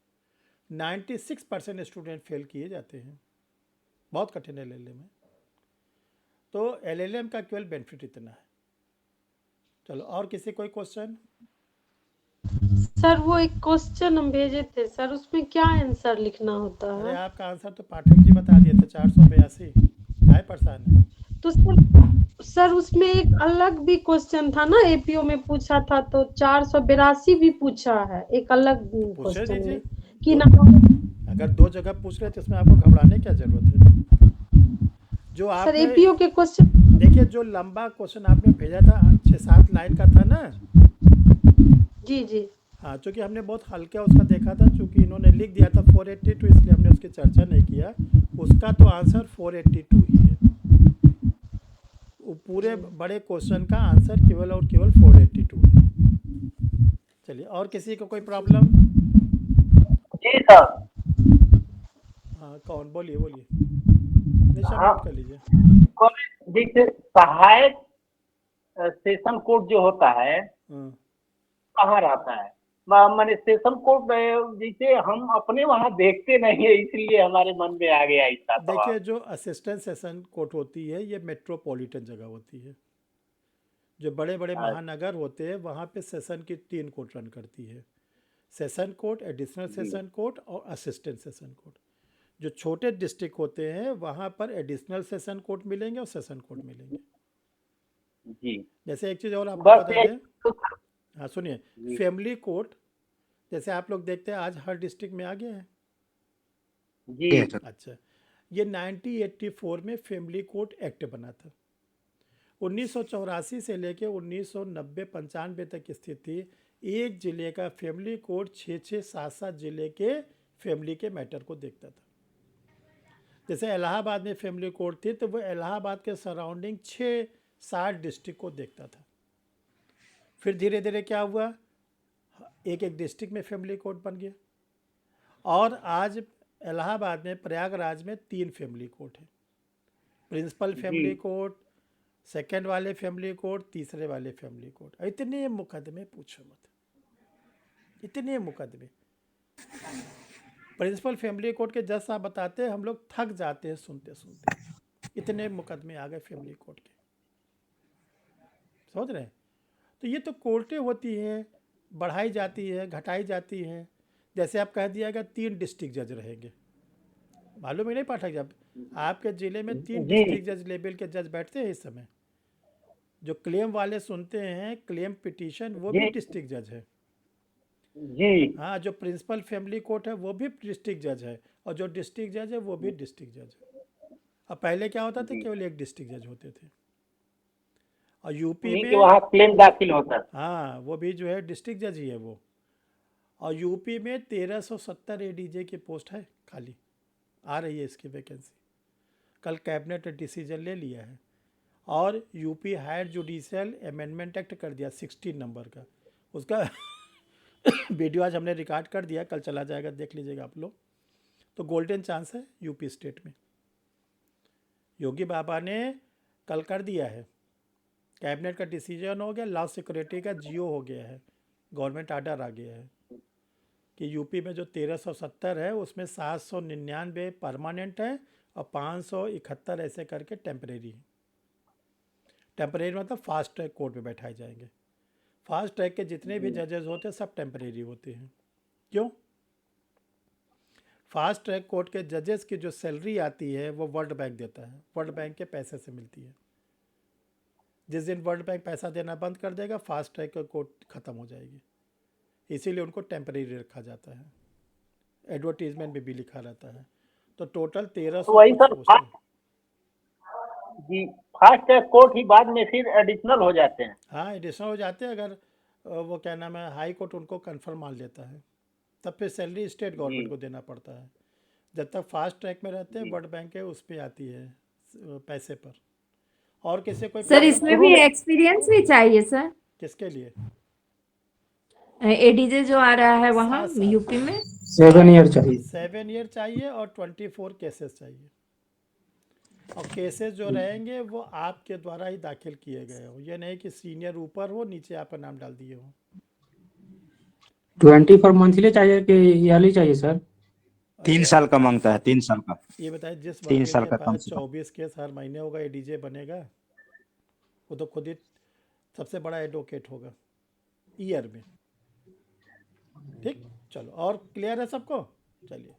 S1: 96% स्टूडेंट फेल किए जाते हैं। बहुत कठिन LLM है। तो LLM का केवल बेनिफिट इतना है। चलो, और किसी कोई क्वेश्चन?
S6: सर वो एक क्वेश्चन हम भेजे थे सर, उसमें क्या आंसर लिखना होता
S1: अरे
S6: है?
S1: आपका आंसर तो पाठक जी बता दिए थे, 482। काय परेशान है?
S6: तो सर उसमें एक अलग भी क्वेश्चन था ना, एपीओ में पूछा था, तो 482 भी पूछा है एक अलग
S1: पूछे
S6: क्वेश्चन
S1: दीजिए।
S6: में कि
S1: दो,
S6: ना
S1: अगर 2 जगह पूछ रहे तो इसमें आपको घबराने क्या जरूरत है? जो
S6: सर
S1: आपने
S6: एपीओ के क्वेश्चन,
S1: देखिए, जो लंबा क्वेश्चन आपने भेजा था 6-7 लाइन का था ना।
S6: जी जी
S1: हाँ, चूंकि हमने बहुत हल्का उसका देखा था, चूंकि इन्होंने लिख दिया था 482, इसलिए हमने उसकी चर्चा नहीं किया। उसका तो आंसर 482 ही है। वो पूरे बड़े क्वेश्चन का आंसर केवल और केवल 482 है। चलिए, और किसी को कोई प्रॉब्लम?
S3: जी सर।
S1: हाँ, कौन? बोलिए बोलिए। निशा,
S3: हाँ,
S1: म्यूट कर लीजिए।
S3: जैसे सहायक सेशन कोड जो होता है
S1: हाँ,
S3: कहाँ रहता है? माने सेशन कोड जैसे हम अपने वहाँ देखते नहीं है, इसलिए हमारे मन में आ गया इसका सवाल।
S1: देखिए, जो असिस्टेंट सेशन कोर्ट होती है ये मेट्रोपॉलिटन जगह होती है। जो बड़े बड़े महानगर होते हैं वहाँ पे सेशन की 3 कोर्ट रन करती है। Session court, additional session court और असिस्टेंट सेशन कोर्ट। जो छोटे डिस्ट्रिक्ट होते हैं वहाँ पर एडिशनल सेशन कोर्ट मिलेंगे और सेशन कोर्ट मिलेंगे।
S3: जी।
S1: जैसे एक चीज़ और आपको
S3: बस
S1: बता
S3: ये
S1: दें। हाँ, सुनिए, फैमिली कोर्ट जैसे आप लोग देखते हैं आज हर डिस्ट्रिक्ट में आ गया है।
S3: जी।
S1: अच्छा, ये 1984 में फैमिली कोर्ट एक्ट बना था। 1984 से लेके 1990-95 तक की स्थिति, एक जिले का फैमिली कोर्ट 6-6, 7-7 जिले के फैमिली के मैटर को देखता था। जैसे इलाहाबाद में फैमिली कोर्ट थी तो वो इलाहाबाद के सराउंडिंग 6-7 डिस्ट्रिक्ट को देखता था। फिर धीरे धीरे क्या हुआ, एक एक डिस्ट्रिक्ट में फैमिली कोर्ट बन गया। और आज इलाहाबाद में, प्रयागराज में 3 फैमिली कोर्ट हैं। प्रिंसिपल फैमिली कोर्ट, सेकंड वाले फैमिली कोर्ट, तीसरे वाले फैमिली कोर्ट। इतने मुकदमे पूछो मत, इतने मुकदमे। प्रिंसिपल फैमिली कोर्ट के जज साहब बताते हैं हम लोग थक जाते हैं सुनते सुनते, इतने मुकदमे आ गए फैमिली कोर्ट के। समझ रहे हैं? तो ये तो कोर्टें होती हैं, बढ़ाई जाती है, घटाई जाती हैं। जैसे आप कह दिया गया 3 डिस्ट्रिक्ट जज रहेंगे, मालूम ही नहीं पाठक, जब आपके ज़िले में 3 डिस्ट्रिक्ट जज लेवल के जज बैठते हैं इस समय। जो क्लेम वाले सुनते हैं, क्लेम पिटीशन, वो भी डिस्ट्रिक्ट जज है
S3: जी।
S1: हाँ, जो प्रिंसिपल फैमिली कोर्ट है वो भी डिस्ट्रिक्ट जज है, और जो डिस्ट्रिक्ट जज है वो भी डिस्ट्रिक्ट जज है। अब पहले क्या होता था, केवल एक डिस्ट्रिक्ट जज होते थे। और यूपी में
S3: वहाँ क्लेम दाखिल होता है।
S1: हाँ, वो भी जो है डिस्ट्रिक्ट जज ही है वो। और यूपी में 1370 ADJ की पोस्ट है खाली, आ रही है इसकी वैकेंसी। कल कैबिनेट ने डिसीजन ले लिया है। और UP higher judicial amendment act कर दिया 16 नंबर का, उसका वीडियो आज हमने रिकॉर्ड कर दिया, कल चला जाएगा, देख लीजिएगा आप लोग। तो गोल्डन चांस है यूपी स्टेट में। योगी बाबा ने कल कर दिया है, कैबिनेट का डिसीजन हो गया, लॉ सिक्योरिटी का GO हो गया है, गवर्नमेंट आर्डर आ गया है कि यूपी में जो 1370 है उसमें 799 परमानेंट है और 571 ऐसे करके टेम्परेरी है। टेम्परेरी मतलब फास्ट ट्रैक कोर्ट में बैठाए जाएंगे। फास्ट ट्रैक के जितने भी जजेस होते हैं सब टेम्परेरी होते हैं। क्यों? फास्ट ट्रैक कोर्ट के जजेस की जो सैलरी आती है वो वर्ल्ड बैंक देता है, वर्ल्ड बैंक के पैसे से मिलती है। जिस दिन वर्ल्ड बैंक पैसा देना बंद कर देगा, फास्ट ट्रैक कोर्ट ख़त्म हो जाएगी। इसीलिए उनको टेम्परेरी रखा जाता है, एडवर्टीजमेंट में भी लिखा रहता है। तो टोटल 1300
S3: वही सर,
S1: पोस्ट
S3: जी फास्ट ट्रैक कोर्ट ही बाद में फिर एडिशनल हो जाते हैं।
S1: हाँ, एडिशनल हो जाते हैं, अगर वो क्या नाम है, हाई कोर्ट उनको कन्फर्म मान लेता है, तब फिर सैलरी स्टेट गवर्नमेंट को देना पड़ता है। जब तक फास्ट ट्रैक में रहते हैं, वर्ल्ड बैंक के उस पर आती है पैसे पर। और किसी कोई
S11: सर इसमें भी एक्सपीरियंस भी चाहिए सर?
S1: किसके लिए?
S11: ADJ जो आ रहा है वहाँ यूपी में
S9: 7 ईयर चाहिए।
S1: 7 ईयर चाहिए और 24 केसेस चाहिए। और केसेस जो रहेंगे वो आपके द्वारा ही दाखिल किए गए हो, ये नहीं कि सीनियर ऊपर हो नीचे आपका नाम डाल दिए हो।
S9: 24 मंथली चाहिए कि ईयरली चाहिए सर?
S8: 3 साल का मांगता है, 3 साल का।
S1: ये बताइए, जिस
S8: 3
S1: वकील
S8: साल
S1: के
S8: का कम
S1: पास
S8: से कम।
S1: 24 केस हर महीने होगा, ये डीजे बनेगा? वो तो खुद ही सबसे बड़ा एडवोकेट होगा ईयर में। ठीक, चलो, और क्लियर है सबको? चलिए।